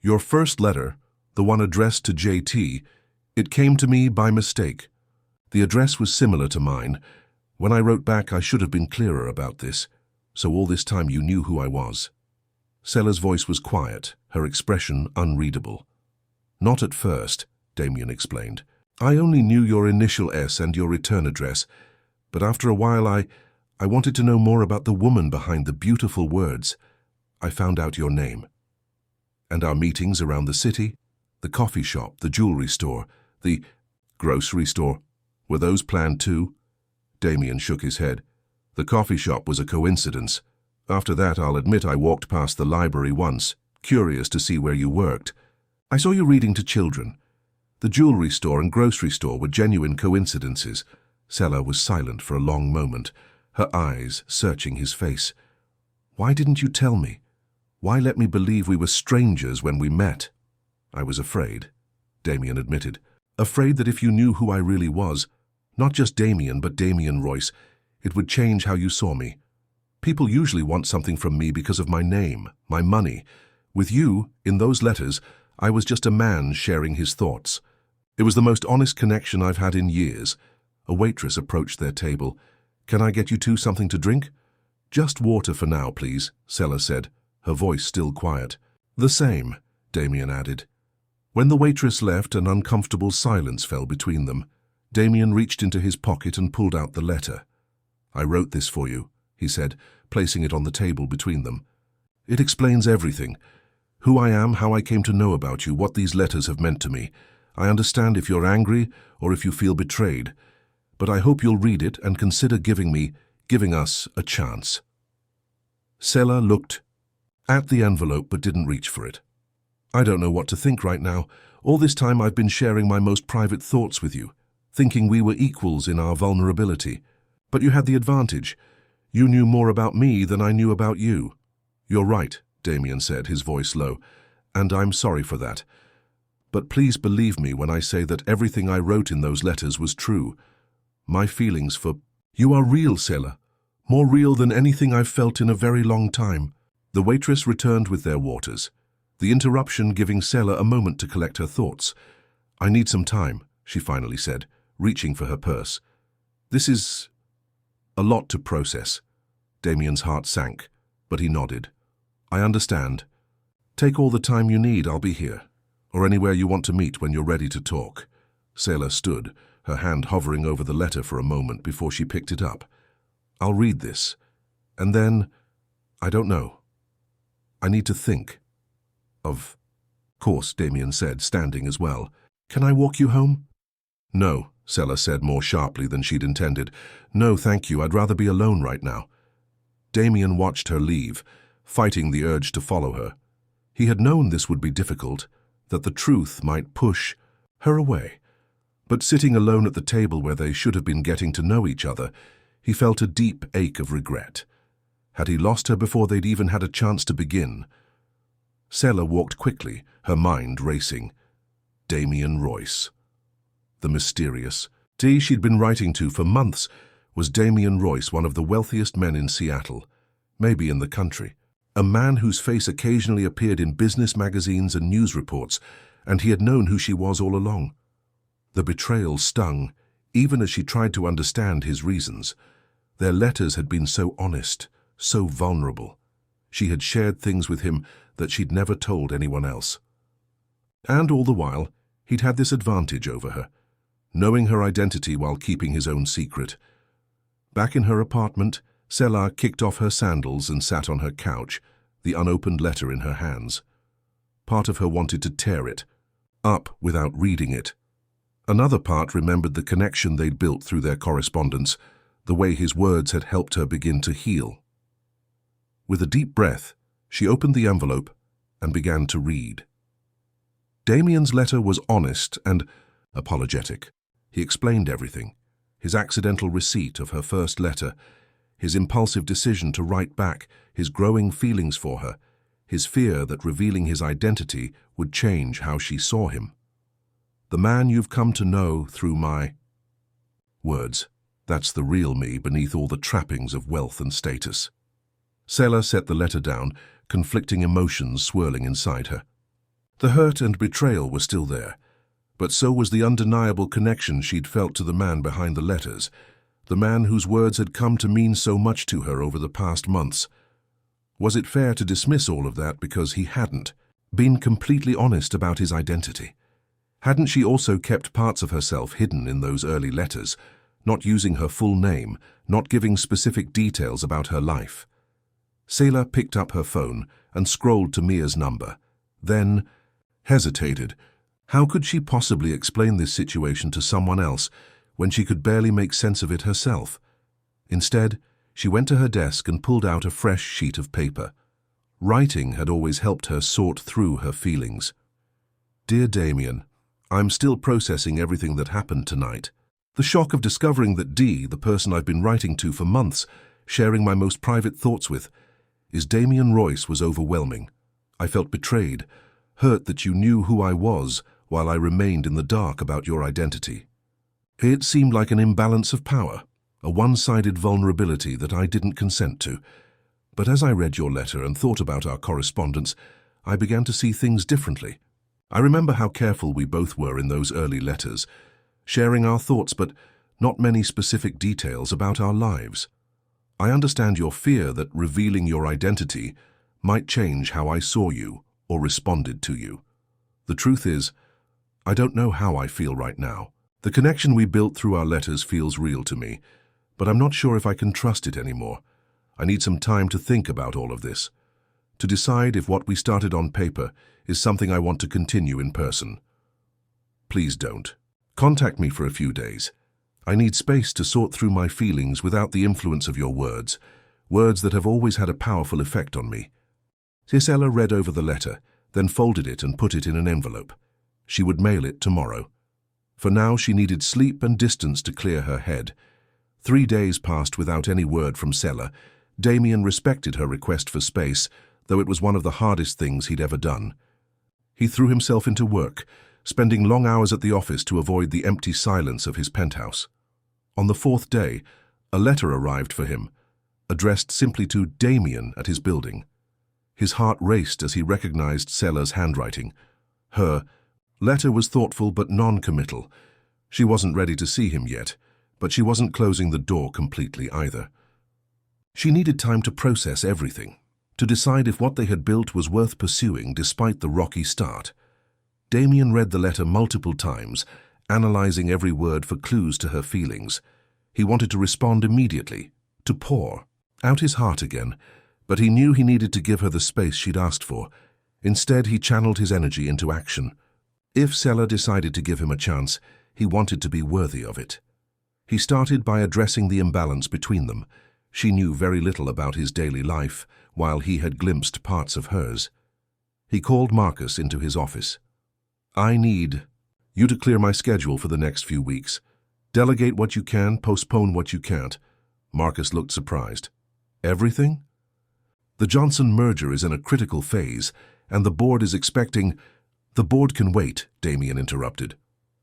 Your first letter, the one addressed to JT, it came to me by mistake. The address was similar to mine. When I wrote back, I should have been clearer about this. So all this time you knew who I was. Sela's voice was quiet, her expression unreadable. Not at first, Damien explained. I only knew your initial S and your return address, but after a while I wanted to know more about the woman behind the beautiful words. I found out your name. And our meetings around the city, the coffee shop, the jewelry store, the grocery store, were those planned too? Damien shook his head. The coffee shop was a coincidence. After that, I'll admit I walked past the library once, curious to see where you worked. I saw you reading to children. The jewelry store and grocery store were genuine coincidences. Sela was silent for a long moment, her eyes searching his face. Why didn't you tell me? Why let me believe we were strangers when we met? I was afraid, Damien admitted. Afraid that if you knew who I really was, not just Damien but Damien Royce, it would change how you saw me. People usually want something from me because of my name, my money. With you, in those letters, I was just a man sharing his thoughts. It was the most honest connection I've had in years. A waitress approached their table. Can I get you two something to drink? Just water for now, please, Sela said, her voice still quiet. The same, Damien added. When the waitress left, an uncomfortable silence fell between them. Damien reached into his pocket and pulled out the letter. I wrote this for you, he said, placing it on the table between them. It explains everything. Who I am, how I came to know about you, what these letters have meant to me. I understand if you're angry or if you feel betrayed. But I hope you'll read it and consider giving us a chance. Sela looked at the envelope but didn't reach for it. I don't know what to think right now. All this time I've been sharing my most private thoughts with you, thinking we were equals in our vulnerability. But you had the advantage. You knew more about me than I knew about you. You're right, Damien said, his voice low, and I'm sorry for that. But please believe me when I say that everything I wrote in those letters was true. My feelings for you are real, Sela. More real than anything I've felt in a very long time. The waitress returned with their waters, the interruption giving Sela a moment to collect her thoughts. I need some time, she finally said, reaching for her purse. This is a lot to process. Damien's heart sank, but he nodded. I understand. Take all the time you need, I'll be here. Or anywhere you want to meet when you're ready to talk. Sela stood, her hand hovering over the letter for a moment before she picked it up. I'll read this. And then, I don't know. I need to think. Of course, Damien said, standing as well. Can I walk you home? No, Sela said more sharply than she'd intended. No, thank you, I'd rather be alone right now. Damien watched her leave, fighting the urge to follow her. He had known this would be difficult, that the truth might push her away. But sitting alone at the table where they should have been getting to know each other, he felt a deep ache of regret. Had he lost her before they'd even had a chance to begin? Sela walked quickly, her mind racing. Damien Royce. The mysterious she'd been writing to for months. Was Damien Royce one of the wealthiest men in Seattle, maybe in the country? A man whose face occasionally appeared in business magazines and news reports, and he had known who she was all along. The betrayal stung, even as she tried to understand his reasons. Their letters had been so honest, so vulnerable. She had shared things with him that she'd never told anyone else. And all the while, he'd had this advantage over her, knowing her identity while keeping his own secret. Back in her apartment, Sela kicked off her sandals and sat on her couch, the unopened letter in her hands. Part of her wanted to tear it up without reading it. Another part remembered the connection they'd built through their correspondence, the way his words had helped her begin to heal. With a deep breath, she opened the envelope and began to read. Damien's letter was honest and apologetic. He explained everything, his accidental receipt of her first letter, his impulsive decision to write back, his growing feelings for her, his fear that revealing his identity would change how she saw him. The man you've come to know through my words. That's the real me beneath all the trappings of wealth and status. Sela set the letter down, conflicting emotions swirling inside her. The hurt and betrayal were still there, but so was the undeniable connection she'd felt to the man behind the letters, the man whose words had come to mean so much to her over the past months. Was it fair to dismiss all of that because he hadn't been completely honest about his identity? Hadn't she also kept parts of herself hidden in those early letters, not using her full name, not giving specific details about her life? Sela picked up her phone and scrolled to Mia's number, then hesitated. How could she possibly explain this situation to someone else when she could barely make sense of it herself? Instead, she went to her desk and pulled out a fresh sheet of paper. Writing had always helped her sort through her feelings. Dear Damien, I'm still processing everything that happened tonight. The shock of discovering that Dee, the person I've been writing to for months, sharing my most private thoughts with, is Damien Royce, was overwhelming. I felt betrayed, hurt that you knew who I was while I remained in the dark about your identity. It seemed like an imbalance of power, a one-sided vulnerability that I didn't consent to. But as I read your letter and thought about our correspondence, I began to see things differently. I remember how careful we both were in those early letters, sharing our thoughts but not many specific details about our lives. I understand your fear that revealing your identity might change how I saw you or responded to you. The truth is, I don't know how I feel right now. The connection we built through our letters feels real to me, but I'm not sure if I can trust it anymore. I need some time to think about all of this, to decide if what we started on paper is something I want to continue in person. Please don't. Contact me for a few days. I need space to sort through my feelings without the influence of your words, words that have always had a powerful effect on me. Sela read over the letter, then folded it and put it in an envelope. She would mail it tomorrow. For now, she needed sleep and distance to clear her head. 3 days passed without any word from Sela. Damien respected her request for space, though it was one of the hardest things he'd ever done. He threw himself into work, spending long hours at the office to avoid the empty silence of his penthouse. On the 4th day, a letter arrived for him, addressed simply to Damien at his building. His heart raced as he recognized Sela's handwriting. Her letter was thoughtful but non-committal. She wasn't ready to see him yet, but she wasn't closing the door completely either. She needed time to process everything, to decide if what they had built was worth pursuing despite the rocky start. Damien read the letter multiple times, analyzing every word for clues to her feelings. He wanted to respond immediately, to pour out his heart again, but he knew he needed to give her the space she'd asked for. Instead, he channeled his energy into action. If Sela decided to give him a chance, he wanted to be worthy of it. He started by addressing the imbalance between them. She knew very little about his daily life, while he had glimpsed parts of hers. He called Marcus into his office. I need you to clear my schedule for the next few weeks. Delegate what you can, postpone what you can't. Marcus looked surprised. Everything? The Johnson merger is in a critical phase, and the board is expecting— The board can wait, Damien interrupted.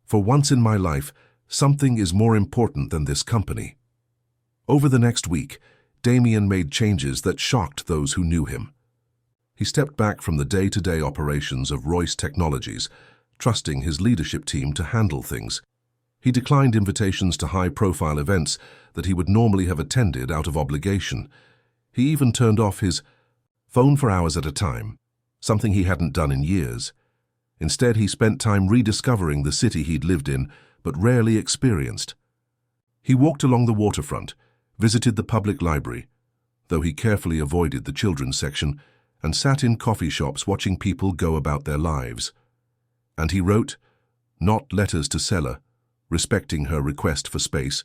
For once in my life, something is more important than this company. Over the next week, Damien made changes that shocked those who knew him. He stepped back from the day-to-day operations of Royce Technologies, trusting his leadership team to handle things. He declined invitations to high-profile events that he would normally have attended out of obligation. He even turned off his phone for hours at a time, something he hadn't done in years. Instead, he spent time rediscovering the city he'd lived in but rarely experienced. He walked along the waterfront, visited the public library, though he carefully avoided the children's section, and sat in coffee shops watching people go about their lives. And he wrote, not letters to Sela, respecting her request for space,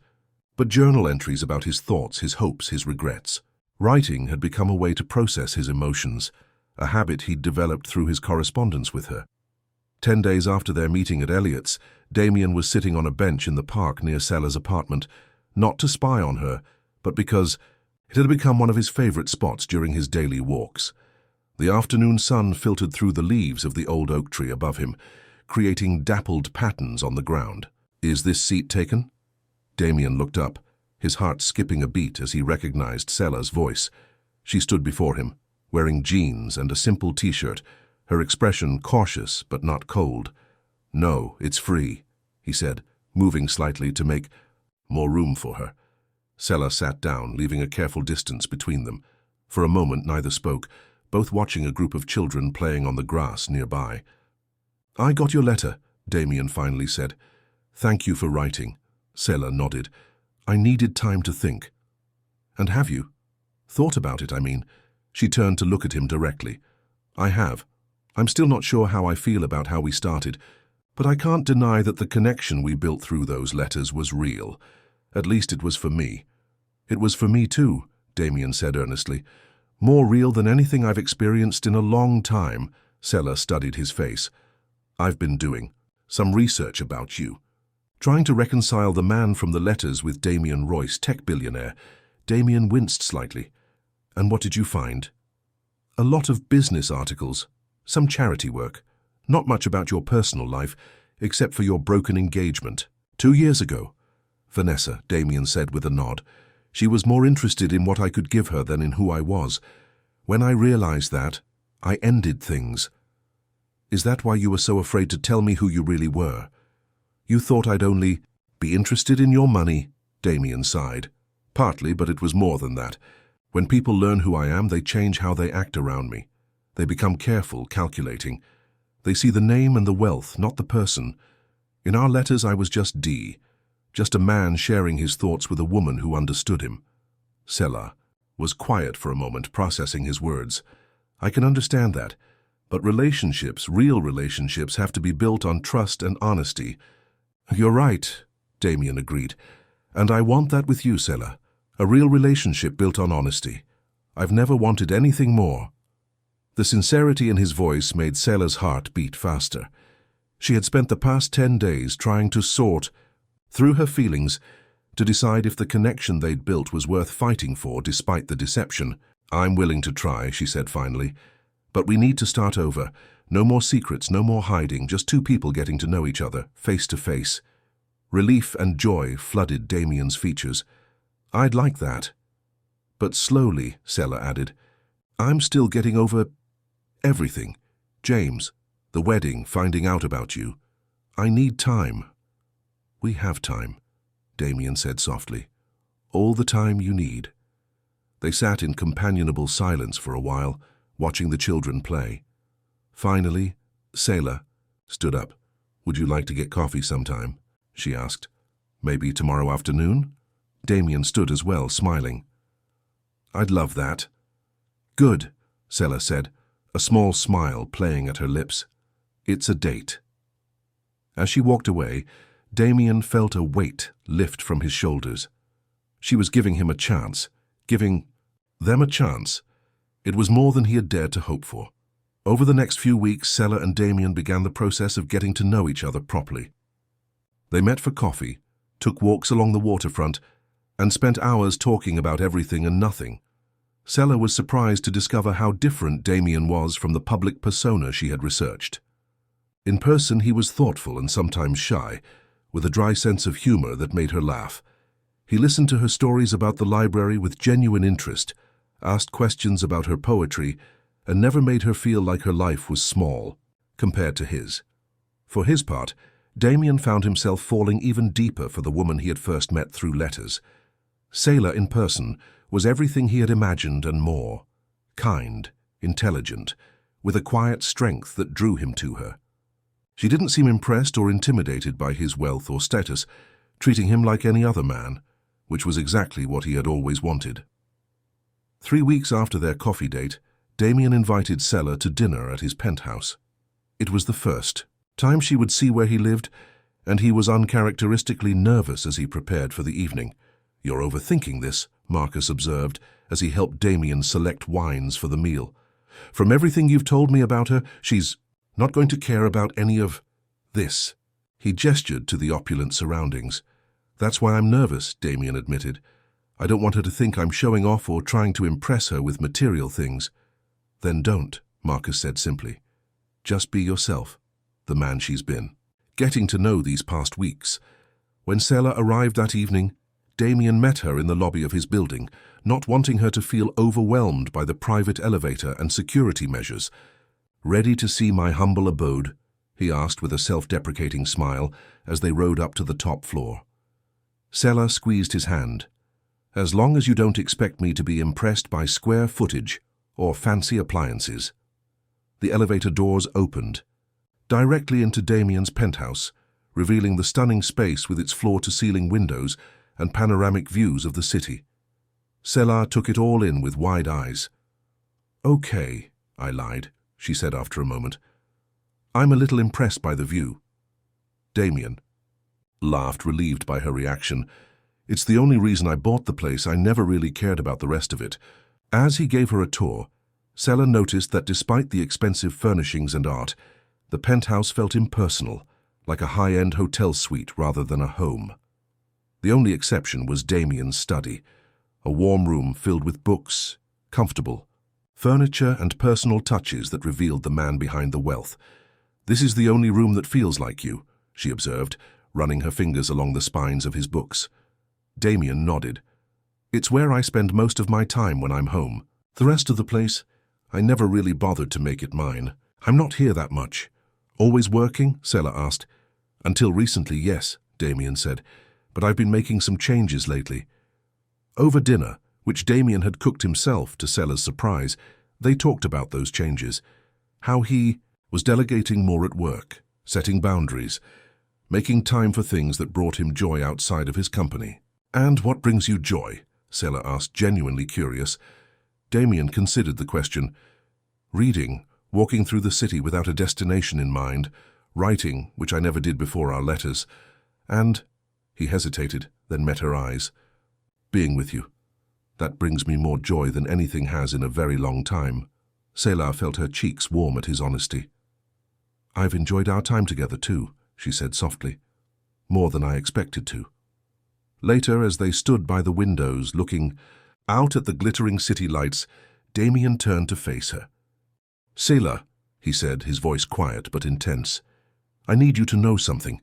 but journal entries about his thoughts, his hopes, his regrets. Writing had become a way to process his emotions, a habit he'd developed through his correspondence with her. 10 days after their meeting at Elliott's, Damien was sitting on a bench in the park near Sela's apartment, not to spy on her, but because it had become one of his favorite spots during his daily walks. The afternoon sun filtered through the leaves of the old oak tree above him, creating dappled patterns on the ground. "Is this seat taken?" Damien looked up, his heart skipping a beat as he recognized Sella's voice. She stood before him, wearing jeans and a simple t-shirt, her expression cautious but not cold. "No, it's free," he said, moving slightly to make more room for her. Sella sat down, leaving a careful distance between them. For a moment neither spoke, both watching a group of children playing on the grass nearby. "I got your letter," Damien finally said. "Thank you for writing." Sella nodded. "I needed time to think." "And have you? Thought about it, I mean." She turned to look at him directly. "I have. I'm still not sure how I feel about how we started, but I can't deny that the connection we built through those letters was real. At least it was for me." "It was for me too," Damien said earnestly. "More real than anything I've experienced in a long time." Sella studied his face. "I've been doing some research about you, trying to reconcile the man from the letters with Damien Royce, tech billionaire." Damien winced slightly. "And what did you find?" "A lot of business articles, some charity work. Not much about your personal life, except for your broken engagement. 2 years ago." "Vanessa," Damien said with a nod. "She was more interested in what I could give her than in who I was. When I realized that, I ended things." "Is that why you were so afraid to tell me who you really were? You thought I'd only be interested in your money?" Damien sighed. "Partly, but it was more than that. When people learn who I am, they change how they act around me. They become careful, calculating. They see the name and the wealth, not the person. In our letters, I was just D, just a man sharing his thoughts with a woman who understood him." Sella was quiet for a moment, processing his words. "I can understand that, but relationships, real relationships, have to be built on trust and honesty." "You're right," Damien agreed. "And I want that with you, Sella. A real relationship built on honesty. I've never wanted anything more." The sincerity in his voice made Sella's heart beat faster. She had spent the past 10 days trying to sort through her feelings, to decide if the connection they'd built was worth fighting for despite the deception. "I'm willing to try," she said finally. "But we need to start over. No more secrets, no more hiding, just two people getting to know each other, face to face." Relief and joy flooded Damien's features. "I'd like that." "But slowly," Sella added. "I'm still getting over everything. James, the wedding, finding out about you. I need time." "We have time," Damien said softly. "All the time you need." They sat in companionable silence for a while, watching the children play. Finally, Sela stood up. "Would you like to get coffee sometime?" she asked. "Maybe tomorrow afternoon?" Damien stood as well, smiling. "I'd love that." "Good," Sela said, a small smile playing at her lips. "It's a date." As she walked away, Damien felt a weight lift from his shoulders. She was giving him a chance, giving them a chance. It was more than he had dared to hope for. Over the next few weeks, Sela and Damien began the process of getting to know each other properly. They met for coffee, took walks along the waterfront, and spent hours talking about everything and nothing. Sela was surprised to discover how different Damien was from the public persona she had researched. In person, he was thoughtful and sometimes shy, with a dry sense of humor that made her laugh. He listened to her stories about the library with genuine interest, asked questions about her poetry, and never made her feel like her life was small compared to his. For his part, Damien found himself falling even deeper for the woman he had first met through letters. Sela in person was everything he had imagined and more. Kind, intelligent, with a quiet strength that drew him to her. She didn't seem impressed or intimidated by his wealth or status, treating him like any other man, which was exactly what he had always wanted. 3 weeks after their coffee date, Damien invited Sela to dinner at his penthouse. It was the first time she would see where he lived, and he was uncharacteristically nervous as he prepared for the evening. "You're overthinking this," Marcus observed as he helped Damien select wines for the meal. "From everything you've told me about her, she's not going to care about any of this." He gestured to the opulent surroundings. "That's why I'm nervous," Damien admitted. "I don't want her to think I'm showing off or trying to impress her with material things." Then don't, Marcus said simply. Just be yourself, the man she's been. Getting to know these past weeks. When Sela arrived that evening, Damien met her in the lobby of his building, not wanting her to feel overwhelmed by the private elevator and security measures. Ready to see my humble abode? He asked with a self-deprecating smile as they rode up to the top floor. Sela squeezed his hand. As long as you don't expect me to be impressed by square footage or fancy appliances. The elevator doors opened, directly into Damien's penthouse, revealing the stunning space with its floor-to-ceiling windows and panoramic views of the city. Sela took it all in with wide eyes. Okay, I lied, she said after a moment. I'm a little impressed by the view. Damien laughed, relieved by her reaction. It's the only reason I bought the place. I never really cared about the rest of it. As he gave her a tour, Sela noticed that despite the expensive furnishings and art, the penthouse felt impersonal, like a high-end hotel suite rather than a home. The only exception was Damien's study, a warm room filled with books, comfortable, furniture and personal touches that revealed the man behind the wealth. This is the only room that feels like you, she observed, running her fingers along the spines of his books. Damien nodded. It's where I spend most of my time when I'm home. The rest of the place, I never really bothered to make it mine. I'm not here that much. Always working? Sela asked. Until recently, yes, Damien said, but I've been making some changes lately. Over dinner, which Damien had cooked himself to Sela's surprise, they talked about those changes. How he was delegating more at work, setting boundaries, making time for things that brought him joy outside of his company. And what brings you joy? Sela asked, genuinely curious. Damien considered the question. Reading, walking through the city without a destination in mind, writing, which I never did before our letters, and, he hesitated, then met her eyes, being with you. That brings me more joy than anything has in a very long time. Sela felt her cheeks warm at his honesty. I've enjoyed our time together too, she said softly. More than I expected to. Later, as they stood by the windows looking out at the glittering city lights, Damien turned to face her. Sela, he said, his voice quiet but intense, I need you to know something.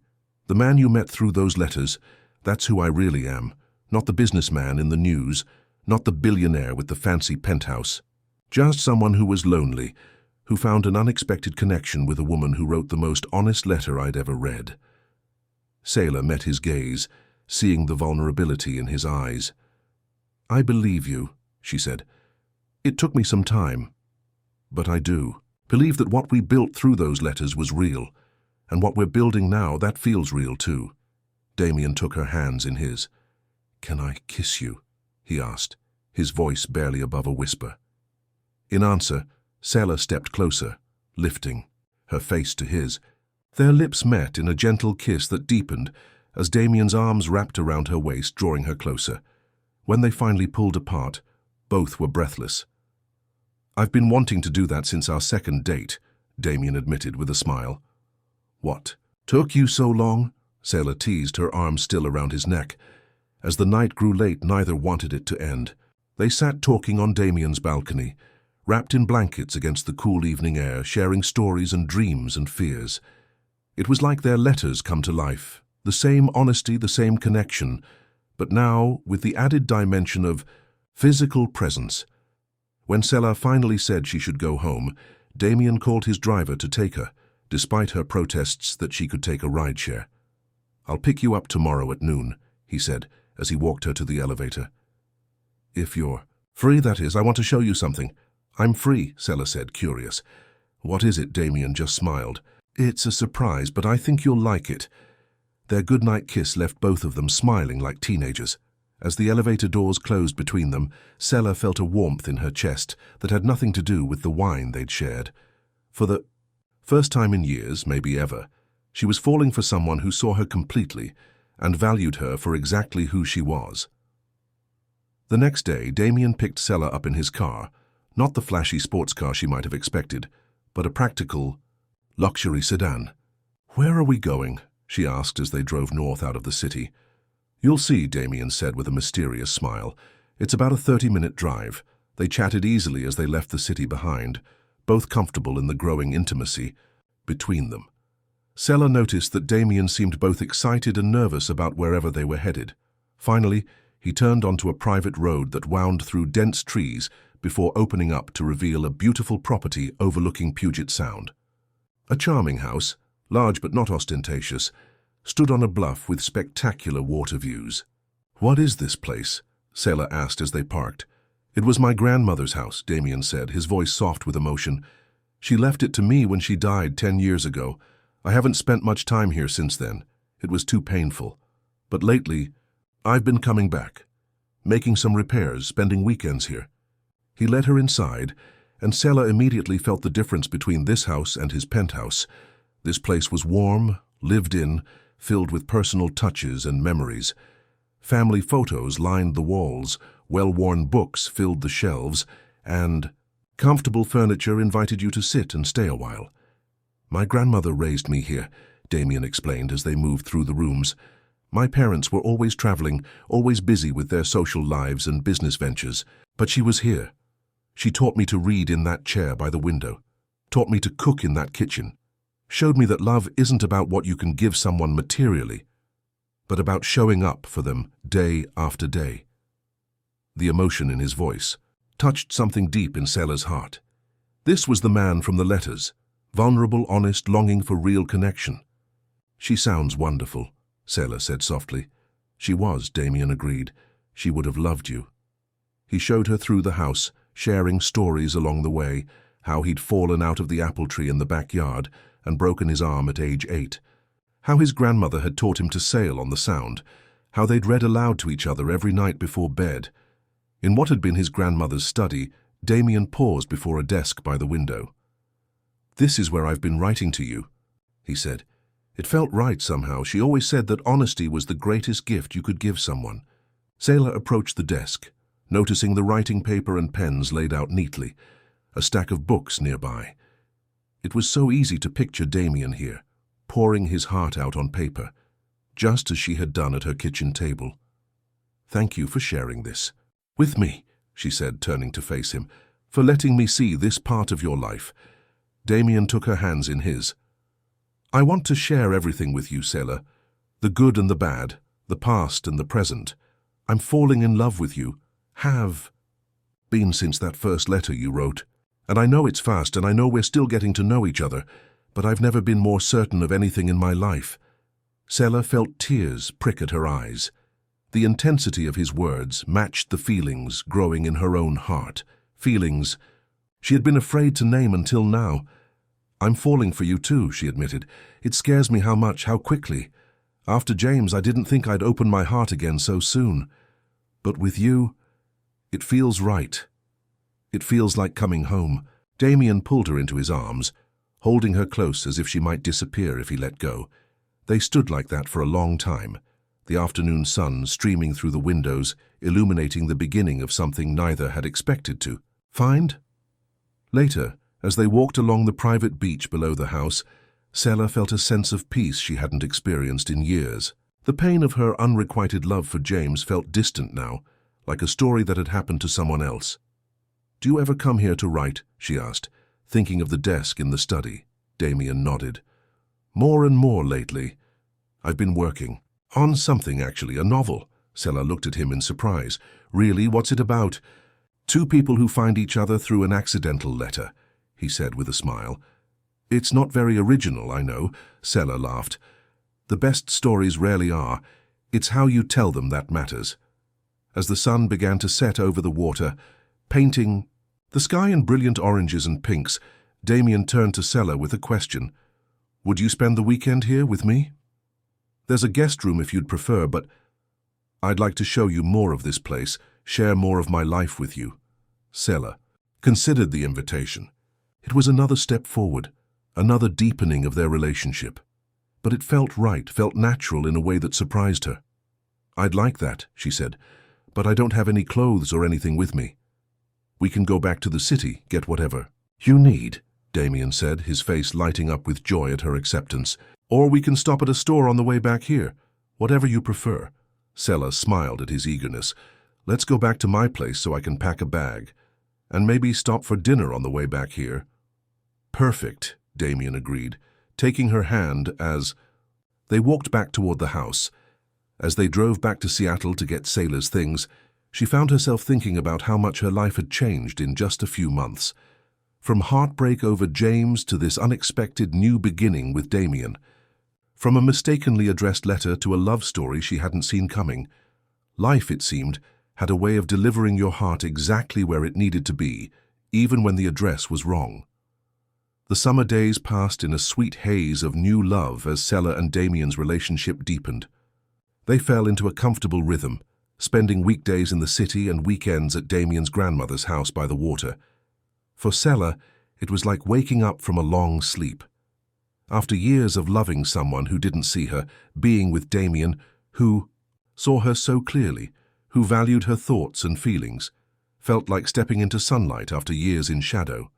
The man you met through those letters, that's who I really am. Not the businessman in the news, not the billionaire with the fancy penthouse. Just someone who was lonely, who found an unexpected connection with a woman who wrote the most honest letter I'd ever read. Sela met his gaze, seeing the vulnerability in his eyes. I believe you, she said. It took me some time, but I do. Believe that what we built through those letters was real, and what we're building now, that feels real too. Damien took her hands in his. Can I kiss you? He asked, his voice barely above a whisper. In answer, Sela stepped closer, lifting, her face to his. Their lips met in a gentle kiss that deepened as Damien's arms wrapped around her waist, drawing her closer. When they finally pulled apart, both were breathless. I've been wanting to do that since our second date, Damien admitted with a smile. What? Took you so long? Sela teased, her arms still around his neck. As the night grew late, neither wanted it to end. They sat talking on Damien's balcony, wrapped in blankets against the cool evening air, sharing stories and dreams and fears. It was like their letters come to life, the same honesty, the same connection, but now with the added dimension of physical presence. When Sela finally said she should go home, Damien called his driver to take her, despite her protests that she could take a rideshare. I'll pick you up tomorrow at noon, he said, as he walked her to the elevator. If you're free, that is. I want to show you something. I'm free, Sela said, curious. What is it? Damien just smiled. It's a surprise, but I think you'll like it. Their goodnight kiss left both of them smiling like teenagers. As the elevator doors closed between them, Sela felt a warmth in her chest that had nothing to do with the wine they'd shared. For the first time in years, maybe ever, she was falling for someone who saw her completely and valued her for exactly who she was. The next day, Damien picked Sela up in his car, not the flashy sports car she might have expected, but a practical, luxury sedan. Where are we going? She asked as they drove north out of the city. You'll see, Damien said with a mysterious smile. It's about a 30-minute drive. They chatted easily as they left the city behind, both comfortable in the growing intimacy between them. Sela noticed that Damien seemed both excited and nervous about wherever they were headed. Finally, he turned onto a private road that wound through dense trees before opening up to reveal a beautiful property overlooking Puget Sound. A charming house, large but not ostentatious, stood on a bluff with spectacular water views. "What is this place?" Sela asked as they parked. "It was my grandmother's house," Damien said, his voice soft with emotion. "She left it to me when she died 10 years ago. I haven't spent much time here since then. It was too painful. But lately, I've been coming back, making some repairs, spending weekends here." He led her inside, and Sela immediately felt the difference between this house and his penthouse. This place was warm, lived in, filled with personal touches and memories. Family photos lined the walls, well-worn books filled the shelves, and comfortable furniture invited you to sit and stay a while. "My grandmother raised me here," Damien explained as they moved through the rooms. "My parents were always traveling, always busy with their social lives and business ventures, but she was here. She taught me to read in that chair by the window, taught me to cook in that kitchen, showed me that love isn't about what you can give someone materially, but about showing up for them day after day." The emotion in his voice touched something deep in Sela's heart. This was the man from the letters, vulnerable, honest, longing for real connection. "She sounds wonderful," Sela said softly. "She was," Damien agreed. "She would have loved you." He showed her through the house, sharing stories along the way, how he'd fallen out of the apple tree in the backyard and broken his arm at age 8, how his grandmother had taught him to sail on the Sound, how they'd read aloud to each other every night before bed. In what had been his grandmother's study, Damien paused before a desk by the window. "This is where I've been writing to you," he said. It felt right somehow. She always said that honesty was the greatest gift you could give someone. Sela approached the desk, noticing the writing paper and pens laid out neatly, a stack of books nearby. It was so easy to picture Damien here, pouring his heart out on paper, just as she had done at her kitchen table. "Thank you for sharing this with me," she said, turning to face him, "for letting me see this part of your life." Damien took her hands in his. "I want to share everything with you, Sela, the good and the bad, the past and the present. I'm falling in love with you, have been since that first letter you wrote. And I know it's fast, and I know we're still getting to know each other, but I've never been more certain of anything in my life." Sela felt tears prick at her eyes. The intensity of his words matched the feelings growing in her own heart, feelings she had been afraid to name until now. "I'm falling for you too," she admitted. "It scares me how quickly. After James, I didn't think I'd open my heart again so soon. But with you, it feels right. It feels like coming home." Damien pulled her into his arms, holding her close as if she might disappear if he let go. They stood like that for a long time, the afternoon sun streaming through the windows, illuminating the beginning of something neither had expected to find. Later, as they walked along the private beach below the house, Sela felt a sense of peace she hadn't experienced in years. The pain of her unrequited love for James felt distant now, like a story that had happened to someone else. "Do you ever come here to write?" she asked, thinking of the desk in the study. Damien nodded. "More and more lately. I've been working on something, actually, a novel." Sela looked at him in surprise. "Really? What's it about?" "Two people who find each other through an accidental letter," he said with a smile. "It's not very original, I know," Sela laughed. "The best stories rarely are. It's how you tell them that matters." As the sun began to set over the water, painting the sky in brilliant oranges and pinks, Damien turned to Sela with a question. "Would you spend the weekend here with me? There's a guest room if you'd prefer, but I'd like to show you more of this place, share more of my life with you." Sela considered the invitation. It was another step forward, another deepening of their relationship. But it felt right, felt natural in a way that surprised her. "I'd like that," she said, "but I don't have any clothes or anything with me. We can go back to the city, get whatever you need," Damien said, his face lighting up with joy at her acceptance. "Or we can stop at a store on the way back here. Whatever you prefer." Sela smiled at his eagerness. "Let's go back to my place so I can pack a bag." And maybe stop for dinner on the way back here. Perfect, Damien agreed, taking her hand as they walked back toward the house. As they drove back to Seattle to get Sailor's things, she found herself thinking about how much her life had changed in just a few months. From heartbreak over James to this unexpected new beginning with Damien. From a mistakenly addressed letter to a love story she hadn't seen coming. Life, it seemed, had a way of delivering your heart exactly where it needed to be, even when the address was wrong. The summer days passed in a sweet haze of new love as Sela and Damien's relationship deepened. They fell into a comfortable rhythm, spending weekdays in the city and weekends at Damien's grandmother's house by the water. For Sela, it was like waking up from a long sleep. After years of loving someone who didn't see her, being with Damien, who saw her so clearly, who valued her thoughts and feelings, felt like stepping into sunlight after years in shadow.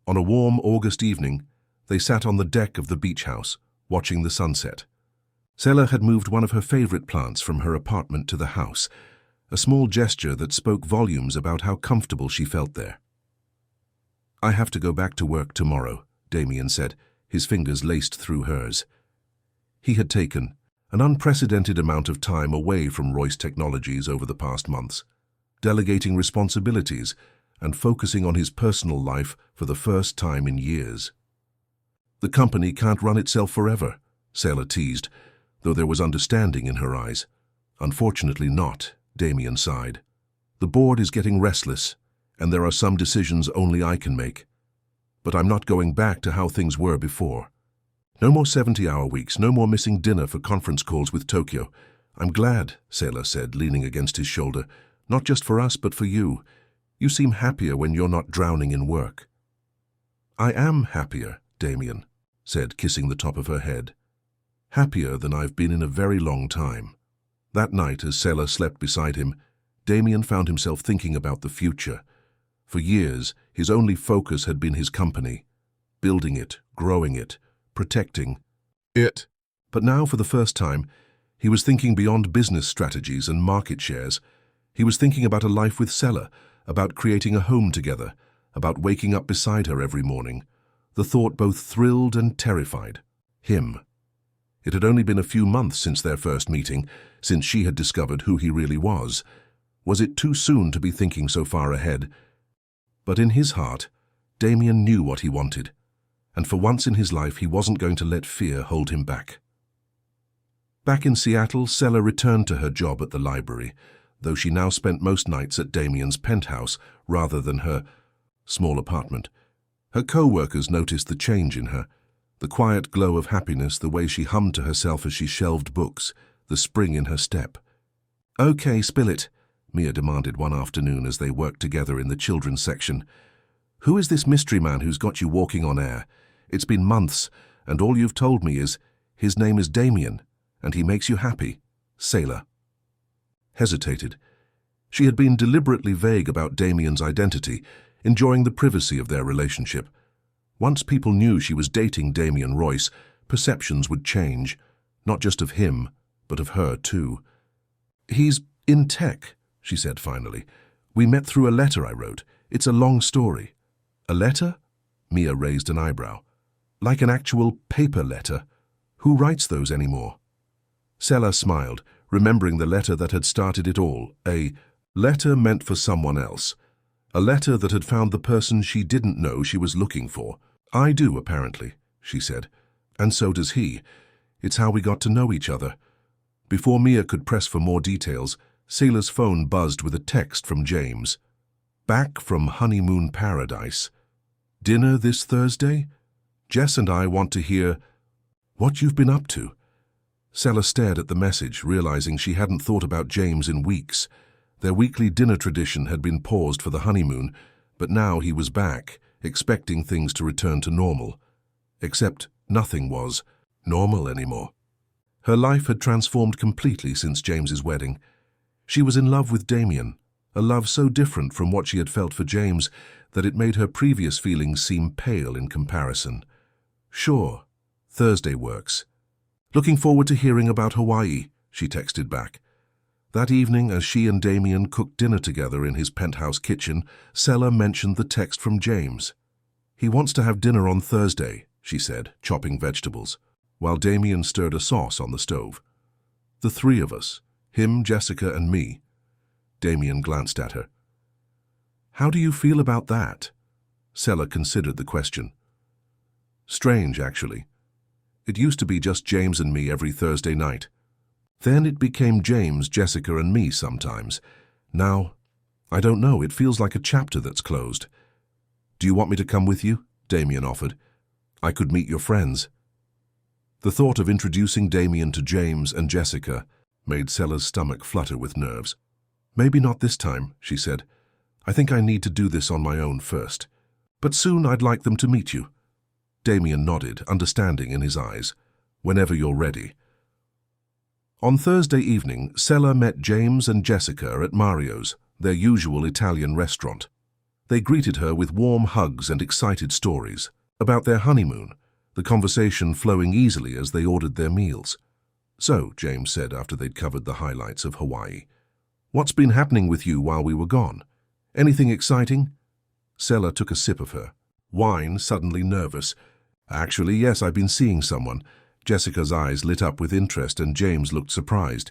On a warm August evening, they sat on the deck of the beach house, watching the sunset. Sela had moved one of her favorite plants from her apartment to the house, a small gesture that spoke volumes about how comfortable she felt there. "I have to go back to work tomorrow," Damien said, his fingers laced through hers. He had taken an unprecedented amount of time away from Royce Technologies over the past months, delegating responsibilities and focusing on his personal life for the first time in years. "The company can't run itself forever," Sela teased, though there was understanding in her eyes. "Unfortunately not," Damien sighed. "The board is getting restless, and there are some decisions only I can make. But I'm not going back to how things were before. No more 70-hour weeks, no more missing dinner for conference calls with Tokyo. I'm glad," Sela said, leaning against his shoulder. "Not just for us, but for you. You seem happier when you're not drowning in work." "I am happier," Damien said, kissing the top of her head. "Happier than I've been in a very long time." That night, as Sela slept beside him, Damien found himself thinking about the future. For years, his only focus had been his company, building it, growing it, protecting it. But now, for the first time, he was thinking beyond business strategies and market shares. He was thinking about a life with Sela, about creating a home together, about waking up beside her every morning. The thought both thrilled and terrified him. It had only been a few months since their first meeting, since she had discovered who he really was. Was it too soon to be thinking so far ahead? But in his heart, Damien knew what he wanted, and for once in his life he wasn't going to let fear hold him back. Back in Seattle, Sela returned to her job at the library, though she now spent most nights at Damien's penthouse rather than her small apartment. Her co-workers noticed the change in her, the quiet glow of happiness, the way she hummed to herself as she shelved books, the spring in her step. "Okay, spill it," Mia demanded one afternoon as they worked together in the children's section. "Who is this mystery man who's got you walking on air? It's been months, and all you've told me is, his name is Damien, and he makes you happy." Sela hesitated. She had been deliberately vague about Damien's identity, enjoying the privacy of their relationship. Once people knew she was dating Damien Royce, perceptions would change, not just of him, but of her too. "He's in tech," she said finally. "We met through a letter I wrote. It's a long story." "A letter?" Mia raised an eyebrow. "Like an actual paper letter? Who writes those anymore?" Sela smiled, remembering the letter that had started it all, a letter meant for someone else. A letter that had found the person she didn't know she was looking for. "I do, apparently," she said. "And so does he. It's how we got to know each other." Before Mia could press for more details, Sela's phone buzzed with a text from James. "Back from honeymoon paradise. Dinner this Thursday? Jess and I want to hear what you've been up to." Sela stared at the message, realizing she hadn't thought about James in weeks. Their weekly dinner tradition had been paused for the honeymoon, but now he was back, expecting things to return to normal. Except nothing was normal anymore. Her life had transformed completely since James's wedding. She was in love with Damien, a love so different from what she had felt for James that it made her previous feelings seem pale in comparison. "Sure, Thursday works. Looking forward to hearing about Hawaii," she texted back. That evening, as she and Damien cooked dinner together in his penthouse kitchen, Sela mentioned the text from James. "He wants to have dinner on Thursday," she said, chopping vegetables, while Damien stirred a sauce on the stove. "The three of us, him, Jessica, and me." Damien glanced at her. "How do you feel about that?" Sela considered the question. "Strange, actually. It used to be just James and me every Thursday night. Then it became James, Jessica, and me sometimes. Now, I don't know, it feels like a chapter that's closed." "Do you want me to come with you?" Damien offered. "I could meet your friends." The thought of introducing Damien to James and Jessica made Sela's stomach flutter with nerves. "Maybe not this time," she said. "I think I need to do this on my own first. But soon I'd like them to meet you." Damien nodded, understanding in his eyes. "Whenever you're ready." On Thursday evening, Sela met James and Jessica at Mario's, their usual Italian restaurant. They greeted her with warm hugs and excited stories about their honeymoon, the conversation flowing easily as they ordered their meals. "So," James said after they'd covered the highlights of Hawaii, "what's been happening with you while we were gone? Anything exciting?" Sela took a sip of her wine, suddenly nervous. "Actually, yes, I've been seeing someone." Jessica's eyes lit up with interest and James looked surprised.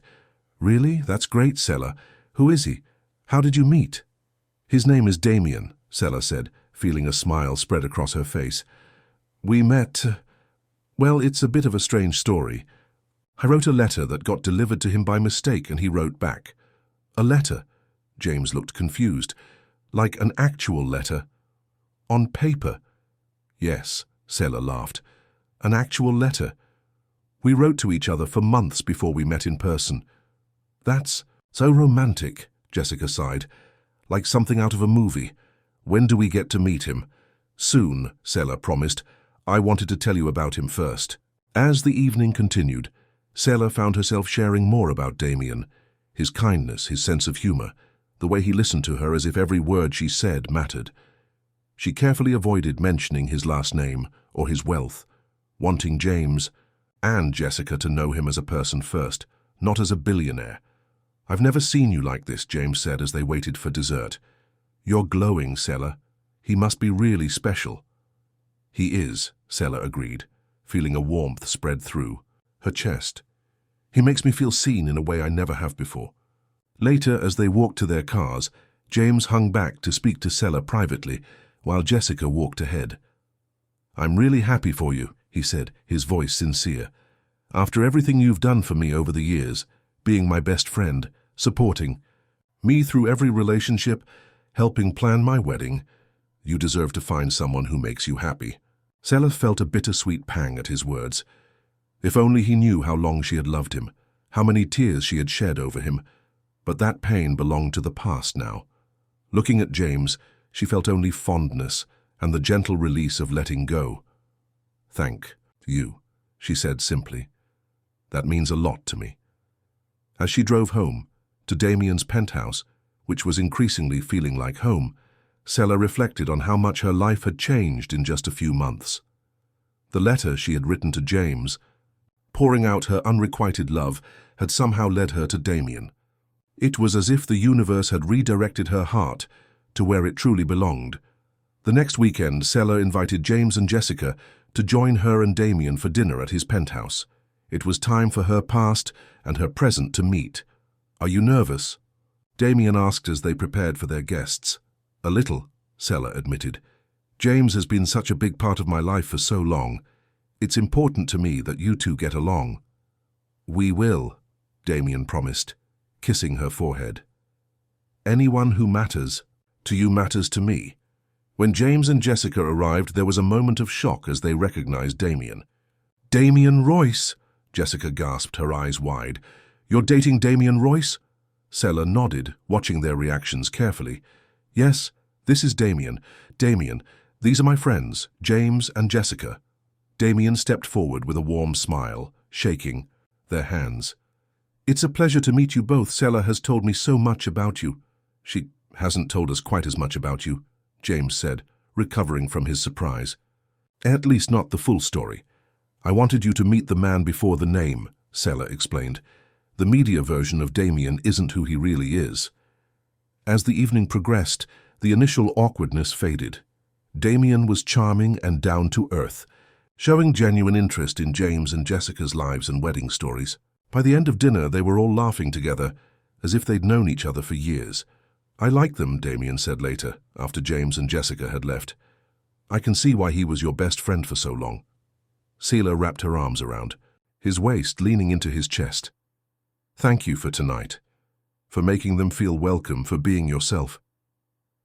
"Really? That's great, Sela. Who is he? How did you meet?" "His name is Damien," Sela said, feeling a smile spread across her face. "We met... well, it's a bit of a strange story. I wrote a letter that got delivered to him by mistake and he wrote back." "A letter?" James looked confused. "Like an actual letter? On paper?" "Yes," Sela laughed. "An actual letter. We wrote to each other for months before we met in person." "That's so romantic," Jessica sighed. "Like something out of a movie. When do we get to meet him?" "Soon," Sela promised. "I wanted to tell you about him first." As the evening continued, Sela found herself sharing more about Damien, his kindness, his sense of humor, the way he listened to her as if every word she said mattered. She carefully avoided mentioning his last name or his wealth, wanting James and Jessica to know him as a person first, not as a billionaire. "I've never seen you like this," James said as they waited for dessert. "You're glowing, Sela. He must be really special." "He is," Sela agreed, feeling a warmth spread through her chest. "He makes me feel seen in a way I never have before." Later, as they walked to their cars, James hung back to speak to Sela privately, while Jessica walked ahead. "I'm really happy for you," he said, his voice sincere. "After everything you've done for me over the years, being my best friend, supporting me through every relationship, helping plan my wedding, you deserve to find someone who makes you happy." Sela felt a bittersweet pang at his words. If only he knew how long she had loved him, how many tears she had shed over him. But that pain belonged to the past now. Looking at James, she felt only fondness and the gentle release of letting go. "Thank you," she said simply. "That means a lot to me." As she drove home, to Damien's penthouse, which was increasingly feeling like home, Sela reflected on how much her life had changed in just a few months. The letter she had written to James, pouring out her unrequited love, had somehow led her to Damien. It was as if the universe had redirected her heart to where it truly belonged. The next weekend, Sela invited James and Jessica to join her and Damien for dinner at his penthouse. It was time for her past and her present to meet. "Are you nervous?" Damien asked as they prepared for their guests. "A little," Sela admitted. "James has been such a big part of my life for so long. It's important to me that you two get along." "We will," Damien promised, kissing her forehead. "Anyone who matters to you matters to me." When James and Jessica arrived, there was a moment of shock as they recognized Damien. "Damien Royce!" Jessica gasped, her eyes wide. "You're dating Damien Royce?" Sela nodded, watching their reactions carefully. "Yes, this is Damien. Damien, these are my friends, James and Jessica." Damien stepped forward with a warm smile, shaking their hands. "It's a pleasure to meet you both. Sela has told me so much about you." "She hasn't told us quite as much about you," James said, recovering from his surprise. "At least not the full story. I wanted you to meet the man before the name," Sela explained. The media version of Damien isn't who he really is. As the evening progressed, the initial awkwardness faded. Damien was charming and down to earth, showing genuine interest in James and Jessica's lives and wedding stories. By the end of dinner, they were all laughing together, as if they'd known each other for years. "I like them," Damien said later, after James and Jessica had left. "I can see why he was your best friend for so long." Selah wrapped her arms around, his waist leaning into his chest. "Thank you for tonight, for making them feel welcome, for being yourself."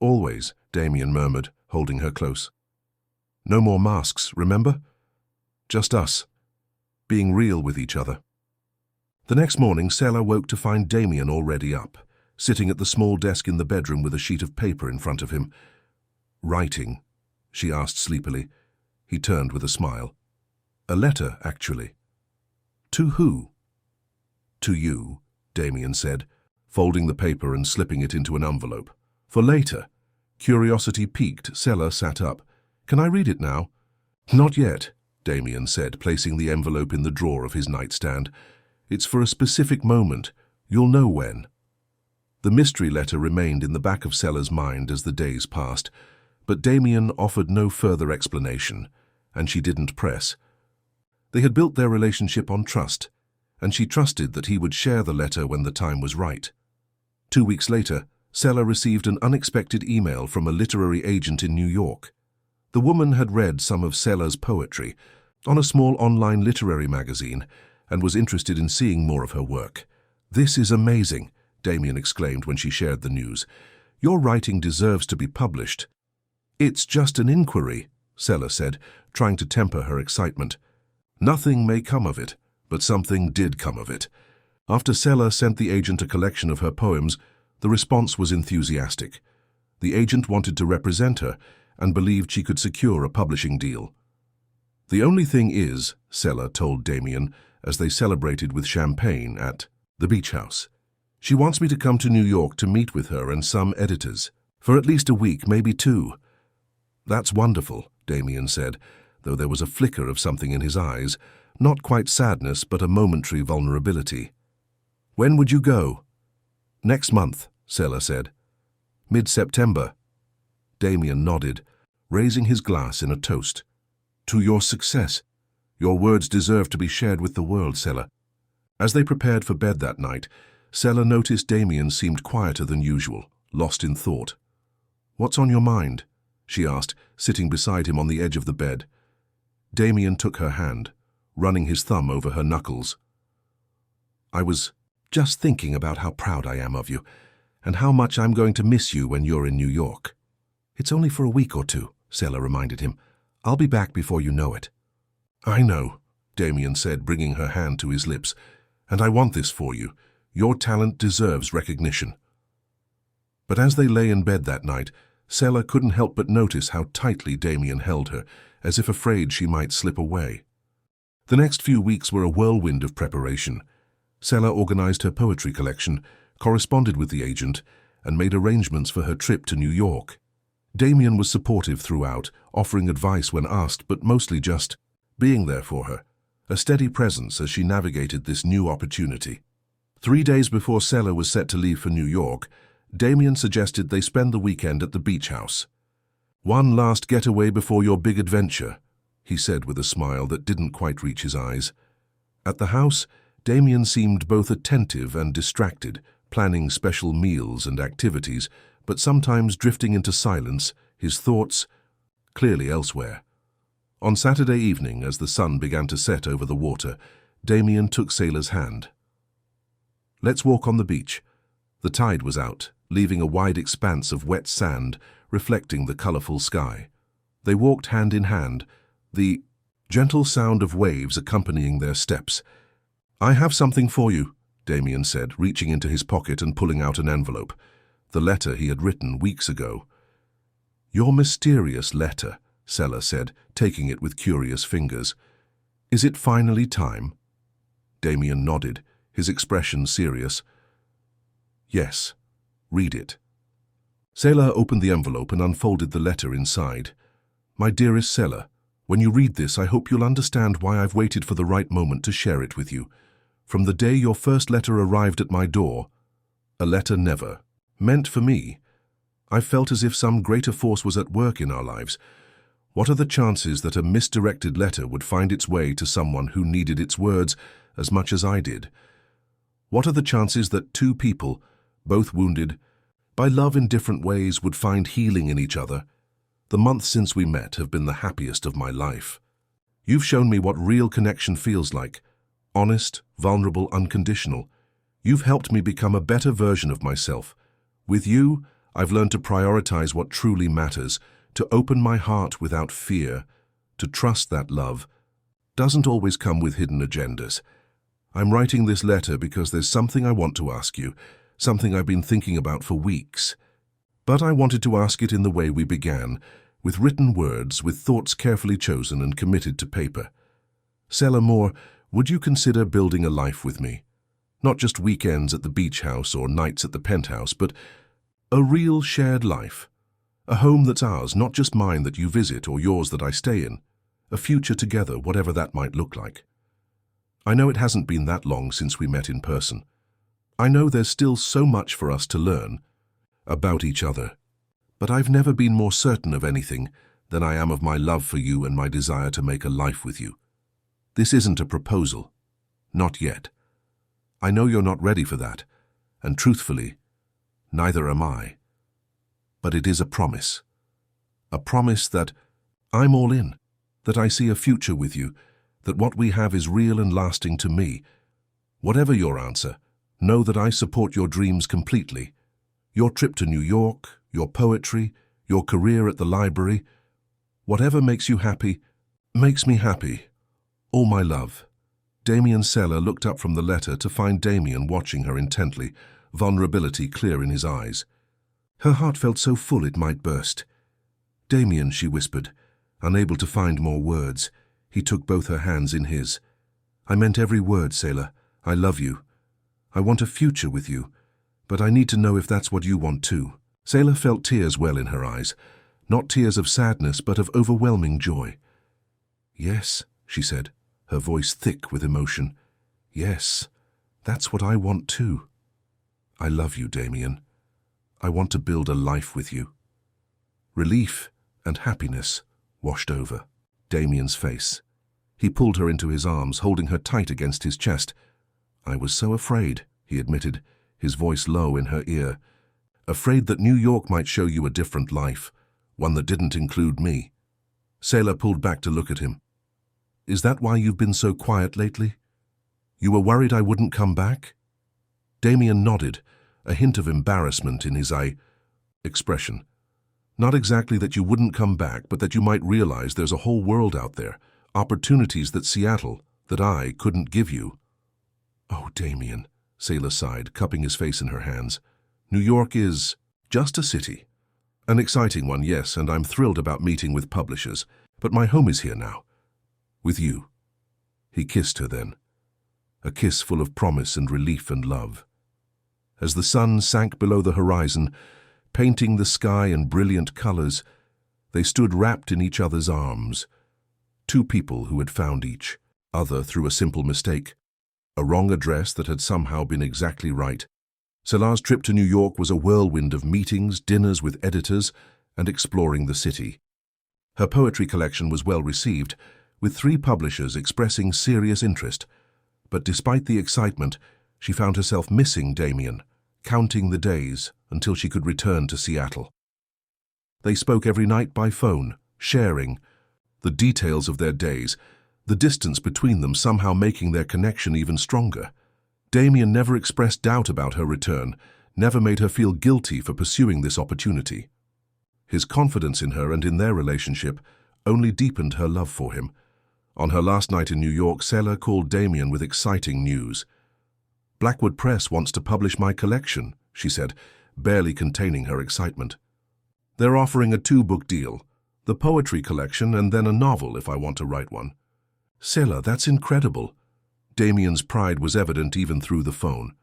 "Always," Damien murmured, holding her close. "No more masks, remember? Just us, being real with each other." The next morning, Selah woke to find Damien already up, sitting at the small desk in the bedroom with a sheet of paper in front of him. "Writing?" she asked sleepily. He turned with a smile. "A letter, actually." "To who?" "To you," Damien said, folding the paper and slipping it into an envelope. "For later." Curiosity piqued, Selah sat up. "Can I read it now?" "Not yet," Damien said, placing the envelope in the drawer of his nightstand. "It's for a specific moment. You'll know when." The mystery letter remained in the back of Selah's mind as the days passed, but Damien offered no further explanation, and she didn't press. They had built their relationship on trust, and she trusted that he would share the letter when the time was right. 2 weeks later, Selah received an unexpected email from a literary agent in New York. The woman had read some of Selah's poetry on a small online literary magazine and was interested in seeing more of her work. "This is amazing," Damien exclaimed when she shared the news. "Your writing deserves to be published." "It's just an inquiry," Selah said, trying to temper her excitement. "Nothing may come of it, but something did come of it." After Selah sent the agent a collection of her poems, the response was enthusiastic. The agent wanted to represent her and believed she could secure a publishing deal. "The only thing is," Selah told Damien as they celebrated with champagne at the beach house, "she wants me to come to New York to meet with her and some editors, for at least a week, maybe 2. "That's wonderful," Damien said, though there was a flicker of something in his eyes, not quite sadness, but a momentary vulnerability. "When would you go?" "Next month," Selah said. "Mid-September." Damien nodded, raising his glass in a toast. "To your success. Your words deserve to be shared with the world, Selah." As they prepared for bed that night, Selah noticed Damien seemed quieter than usual, lost in thought. "What's on your mind?" she asked, sitting beside him on the edge of the bed. Damien took her hand, running his thumb over her knuckles. "I was just thinking about how proud I am of you, and how much I'm going to miss you when you're in New York." "It's only for a week or 2, Selah reminded him. "I'll be back before you know it." "I know," Damien said, bringing her hand to his lips, "and I want this for you. Your talent deserves recognition." But as they lay in bed that night, Selah couldn't help but notice how tightly Damien held her, as if afraid she might slip away. The next few weeks were a whirlwind of preparation. Selah organized her poetry collection, corresponded with the agent, and made arrangements for her trip to New York. Damien was supportive throughout, offering advice when asked, but mostly just being there for her, a steady presence as she navigated this new opportunity. 3 days before Selah was set to leave for New York, Damien suggested they spend the weekend at the beach house. "One last getaway before your big adventure," he said with a smile that didn't quite reach his eyes. At the house, Damien seemed both attentive and distracted, planning special meals and activities, but sometimes drifting into silence, his thoughts clearly elsewhere. On Saturday evening, as the sun began to set over the water, Damien took Selah's hand. "Let's walk on the beach." The tide was out, leaving a wide expanse of wet sand reflecting the colorful sky. They walked hand in hand, the gentle sound of waves accompanying their steps. "I have something for you," Damien said, reaching into his pocket and pulling out an envelope, the letter he had written weeks ago. "Your mysterious letter," Selah said, taking it with curious fingers. "Is it finally time?" Damien nodded, his expression serious. "Yes. Read it." Selah opened the envelope and unfolded the letter inside. "My dearest Selah, when you read this, I hope you'll understand why I've waited for the right moment to share it with you. From the day your first letter arrived at my door, a letter never meant for me. I felt as if some greater force was at work in our lives. What are the chances that a misdirected letter would find its way to someone who needed its words as much as I did? What are the chances that two people, both wounded by love in different ways, would find healing in each other? The months since we met have been the happiest of my life. You've shown me what real connection feels like. Honest, vulnerable, unconditional. You've helped me become a better version of myself. With you, I've learned to prioritize what truly matters, to open my heart without fear, to trust that love doesn't always come with hidden agendas. I'm writing this letter because there's something I want to ask you, something I've been thinking about for weeks. But I wanted to ask it in the way we began, with written words, with thoughts carefully chosen and committed to paper. Sela Moore, would you consider building a life with me? Not just weekends at the beach house or nights at the penthouse, but a real shared life. A home that's ours, not just mine that you visit or yours that I stay in. A future together, whatever that might look like. I know it hasn't been that long since we met in person. I know there's still so much for us to learn about each other. But I've never been more certain of anything than I am of my love for you and my desire to make a life with you. This isn't a proposal. Not yet. I know you're not ready for that, and truthfully, neither am I. But it is a promise. A promise that I'm all in, that I see a future with you, that what we have is real and lasting to me. Whatever your answer, know that I support your dreams completely. Your trip to New York, your poetry, your career at the library, whatever makes you happy, makes me happy. All my love. Damien. Sela looked up from the letter to find Damien watching her intently, vulnerability clear in his eyes. Her heart felt so full it might burst. Damien, she whispered, unable to find more words. He took both her hands in his. I meant every word, Sela. I love you. I want a future with you, but I need to know if that's what you want too. Sela felt tears well in her eyes, not tears of sadness but of overwhelming joy. Yes, she said, her voice thick with emotion. Yes, that's what I want too. I love you, Damien. I want to build a life with you. Relief and happiness washed over Damien's face. He pulled her into his arms, holding her tight against his chest. I was so afraid, he admitted, his voice low in her ear. Afraid that New York might show you a different life, one that didn't include me. Sela pulled back to look at him. Is that why you've been so quiet lately? You were worried I wouldn't come back? Damien nodded, a hint of embarrassment in his expression. Not exactly that you wouldn't come back, but that you might realize there's a whole world out there, opportunities that Seattle, that I couldn't give you. Oh, Damien, Sela sighed, cupping his face in her hands. New York is just a city. An exciting one, yes, and I'm thrilled about meeting with publishers, but my home is here now. With you. He kissed her then, a kiss full of promise and relief and love. As the sun sank below the horizon, painting the sky in brilliant colors, they stood wrapped in each other's arms. Two people who had found each other through a simple mistake, a wrong address that had somehow been exactly right. Sela's trip to New York was a whirlwind of meetings, dinners with editors, and exploring the city. Her poetry collection was well received, with 3 publishers expressing serious interest. But despite the excitement, she found herself missing Damien, counting the days until she could return to Seattle. They spoke every night by phone, sharing the details of their days, the distance between them somehow making their connection even stronger. Damien never expressed doubt about her return, never made her feel guilty for pursuing this opportunity. His confidence in her and in their relationship only deepened her love for him. On her last night in New York, Sela called Damien with exciting news. Blackwood Press wants to publish my collection, she said, barely containing her excitement. They're offering a 2-book deal, the poetry collection and then a novel if I want to write one. Sela, that's incredible. Damien's pride was evident even through the phone.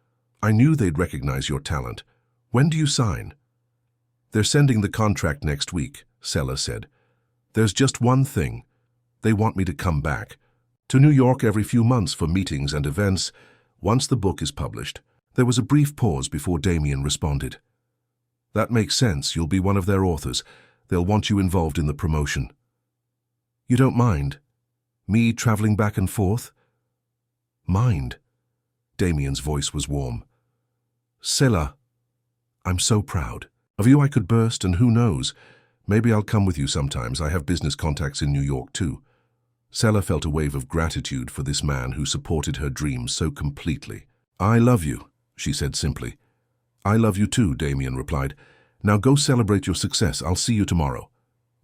I knew they'd recognize your talent. When do you sign? They're sending the contract next week, Sela said. There's just one thing. They want me to come back to New York every few months for meetings and events. Once the book is published, there was a brief pause before Damien responded. That makes sense. You'll be one of their authors. They'll want you involved in the promotion. You don't mind? Me traveling back and forth? Mind? Damien's voice was warm. Sela, I'm so proud. Of you I could burst, and who knows, maybe I'll come with you sometimes. I have business contacts in New York too. Sela felt a wave of gratitude for this man who supported her dreams so completely. I love you, she said simply. I love you too, Damien replied. Now go celebrate your success. I'll see you tomorrow.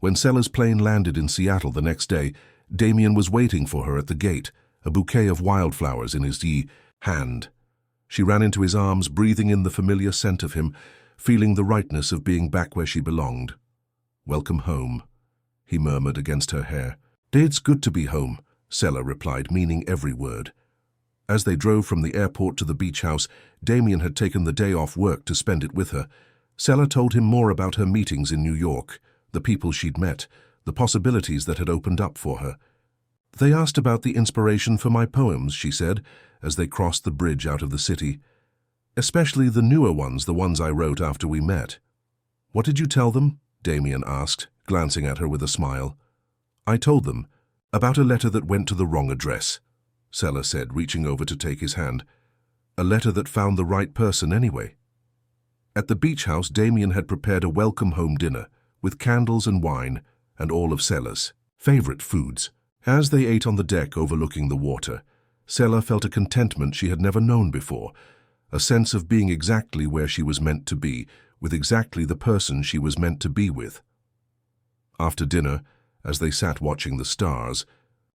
When Sela's plane landed in Seattle the next day, Damien was waiting for her at the gate, a bouquet of wildflowers in his hand. She ran into his arms, breathing in the familiar scent of him, feeling the rightness of being back where she belonged. Welcome home, he murmured against her hair. It's good to be home, Sela replied, meaning every word. As they drove from the airport to the beach house, Damien had taken the day off work to spend it with her. Sela told him more about her meetings in New York, the people she'd met, the possibilities that had opened up for her. They asked about the inspiration for my poems, she said, as they crossed the bridge out of the city. Especially the newer ones, the ones I wrote after we met. What did you tell them? Damien asked, glancing at her with a smile. I told them about a letter that went to the wrong address, Sela said, reaching over to take his hand. A letter that found the right person anyway. At the beach house, Damien had prepared a welcome home dinner, with candles and wine, and all of Sela's favorite foods. As they ate on the deck overlooking the water, Sela felt a contentment she had never known before, a sense of being exactly where she was meant to be, with exactly the person she was meant to be with. After dinner, as they sat watching the stars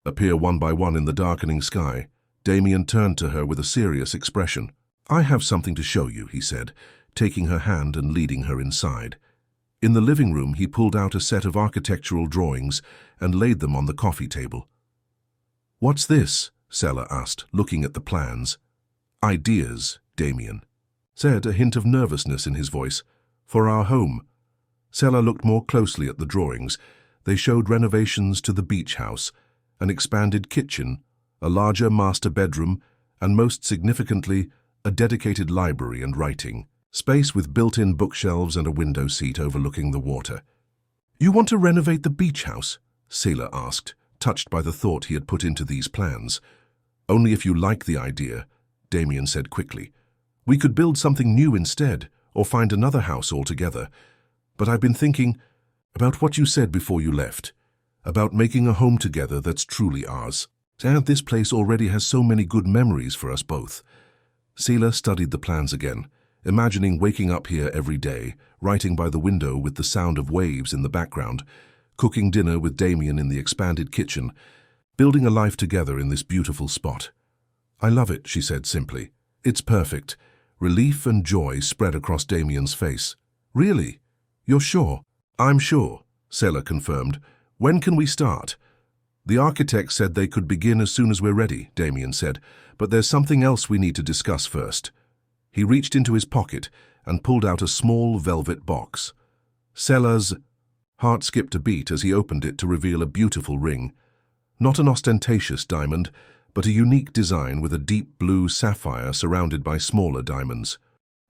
appear one by one in the darkening sky, Damien turned to her with a serious expression. I have something to show you, he said, taking her hand and leading her inside. In the living room, he pulled out a set of architectural drawings and laid them on the coffee table. What's this? Sela asked, looking at the plans. Ideas, Damien said, a hint of nervousness in his voice. For our home. Sela looked more closely at the drawings. They showed renovations to the beach house, an expanded kitchen, a larger master bedroom, and most significantly, a dedicated library and writing space with built-in bookshelves and a window seat overlooking the water. You want to renovate the beach house? Sela asked, touched by the thought he had put into these plans. Only if you like the idea, Damien said quickly. We could build something new instead, or find another house altogether. But I've been thinking about what you said before you left, about making a home together that's truly ours. And this place already has so many good memories for us both. Sela studied the plans again, imagining waking up here every day, writing by the window with the sound of waves in the background, cooking dinner with Damien in the expanded kitchen, building a life together in this beautiful spot. I love it, she said simply. It's perfect. Relief and joy spread across Damien's face. Really? You're sure? I'm sure, Sela confirmed. When can we start? The architect said they could begin as soon as we're ready, Damien said, but there's something else we need to discuss first. He reached into his pocket and pulled out a small velvet box. Sela's heart skipped a beat as he opened it to reveal a beautiful ring. Not an ostentatious diamond, but a unique design with a deep blue sapphire surrounded by smaller diamonds.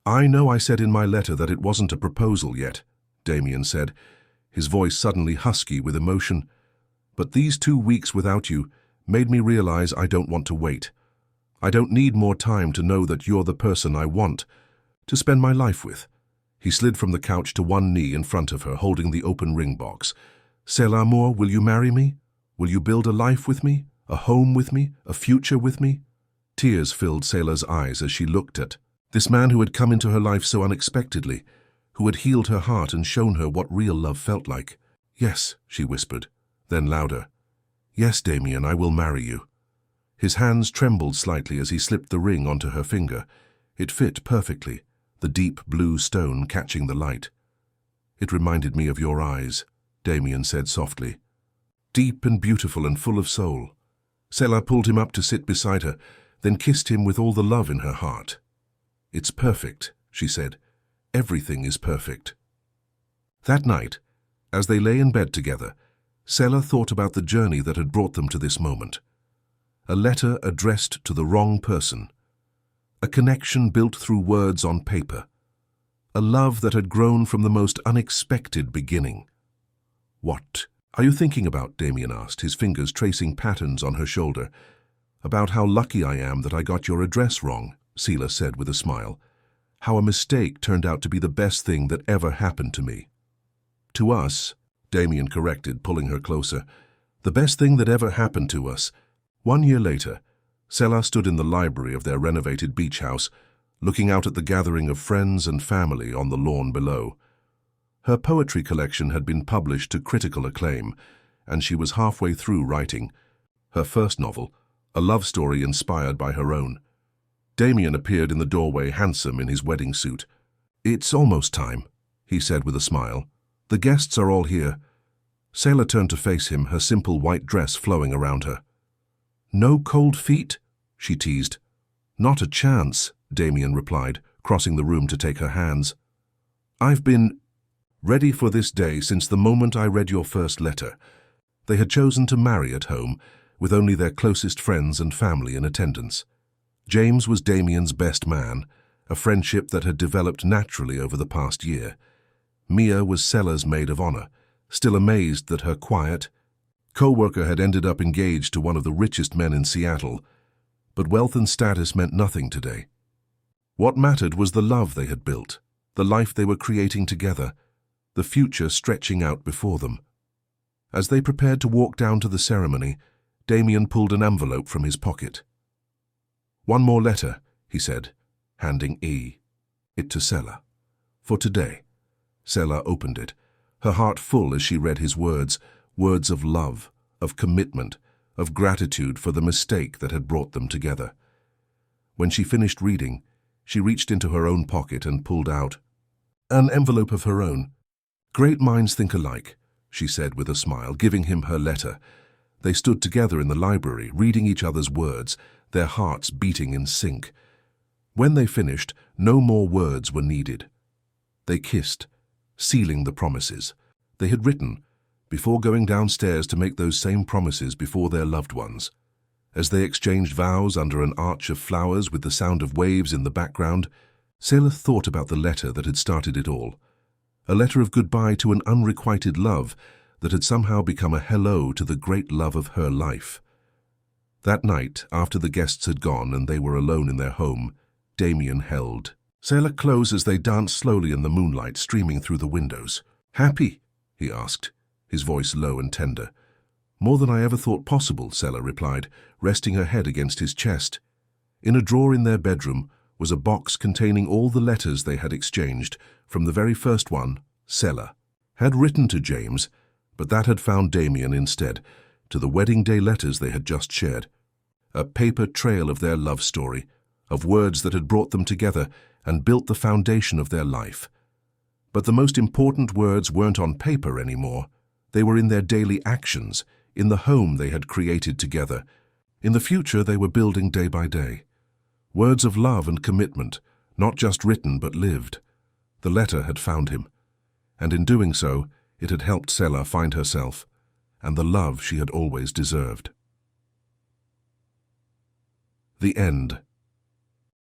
I know I said in my letter that it wasn't a proposal yet, Damien said, his voice suddenly husky with emotion. But these 2 weeks without you made me realize I don't want to wait. I don't need more time to know that you're the person I want to spend my life with. He slid from the couch to one knee in front of her, holding the open ring box. Sela Amour, will you marry me? Will you build a life with me? A home with me? A future with me? Tears filled Sela's eyes as she looked at this man who had come into her life so unexpectedly, who had healed her heart and shown her what real love felt like. Yes, she whispered, then louder. Yes, Damien, I will marry you. His hands trembled slightly as he slipped the ring onto her finger. It fit perfectly, the deep blue stone catching the light. It reminded me of your eyes, Damien said softly. Deep and beautiful and full of soul. Sela pulled him up to sit beside her, then kissed him with all the love in her heart. It's perfect, she said. Everything is perfect. That night, as they lay in bed together, Sela thought about the journey that had brought them to this moment. A letter addressed to the wrong person. A connection built through words on paper. A love that had grown from the most unexpected beginning. "What are you thinking about?" Damien asked, his fingers tracing patterns on her shoulder. "About how lucky I am that I got your address wrong," Selah said with a smile. "How a mistake turned out to be the best thing that ever happened to me." "To us," Damien corrected, pulling her closer. "The best thing that ever happened to us." 1 year later, Selah stood in the library of their renovated beach house, looking out at the gathering of friends and family on the lawn below. Her poetry collection had been published to critical acclaim, and she was halfway through writing her first novel, a love story inspired by her own. Damien appeared in the doorway, handsome in his wedding suit. "It's almost time," he said with a smile. "The guests are all here." Selah turned to face him, her simple white dress flowing around her. "No cold feet?" she teased. "Not a chance," Damien replied, crossing the room to take her hands. "I've been ready for this day since the moment I read your first letter." They had chosen to marry at home, with only their closest friends and family in attendance. James was Damien's best man, a friendship that had developed naturally over the past year. Mia was Selah's maid of honor, still amazed that her quiet co-worker had ended up engaged to one of the richest men in Seattle. But wealth and status meant nothing today. What mattered was the love they had built, the life they were creating together, the future stretching out before them. As they prepared to walk down to the ceremony, Damien pulled an envelope from his pocket. "One more letter," he said, handing it to Selah. "For today." Selah opened it, her heart full as she read his words, words of love, of commitment, of gratitude for the mistake that had brought them together. When she finished reading, she reached into her own pocket and pulled out an envelope of her own. "Great minds think alike," she said with a smile, giving him her letter. They stood together in the library, reading each other's words, their hearts beating in sync. When they finished, no more words were needed. They kissed, sealing the promises they had written, before going downstairs to make those same promises before their loved ones. As they exchanged vows under an arch of flowers with the sound of waves in the background, Selah thought about the letter that had started it all. A letter of goodbye to an unrequited love that had somehow become a hello to the great love of her life. That night, after the guests had gone and they were alone in their home, Damien held Selah close as they danced slowly in the moonlight streaming through the windows. "Happy?" he asked, his voice low and tender. "More than I ever thought possible," Selah replied, resting her head against his chest. In a drawer in their bedroom was a box containing all the letters they had exchanged. From the very first one, Selah had written to James, but that had found Damien instead, to the wedding day letters they had just shared. A paper trail of their love story, of words that had brought them together and built the foundation of their life. But the most important words weren't on paper anymore. They were in their daily actions, in the home they had created together, in the future they were building day by day. Words of love and commitment, not just written but lived. The letter had found him, and in doing so, it had helped Selah find herself and the love she had always deserved. The end.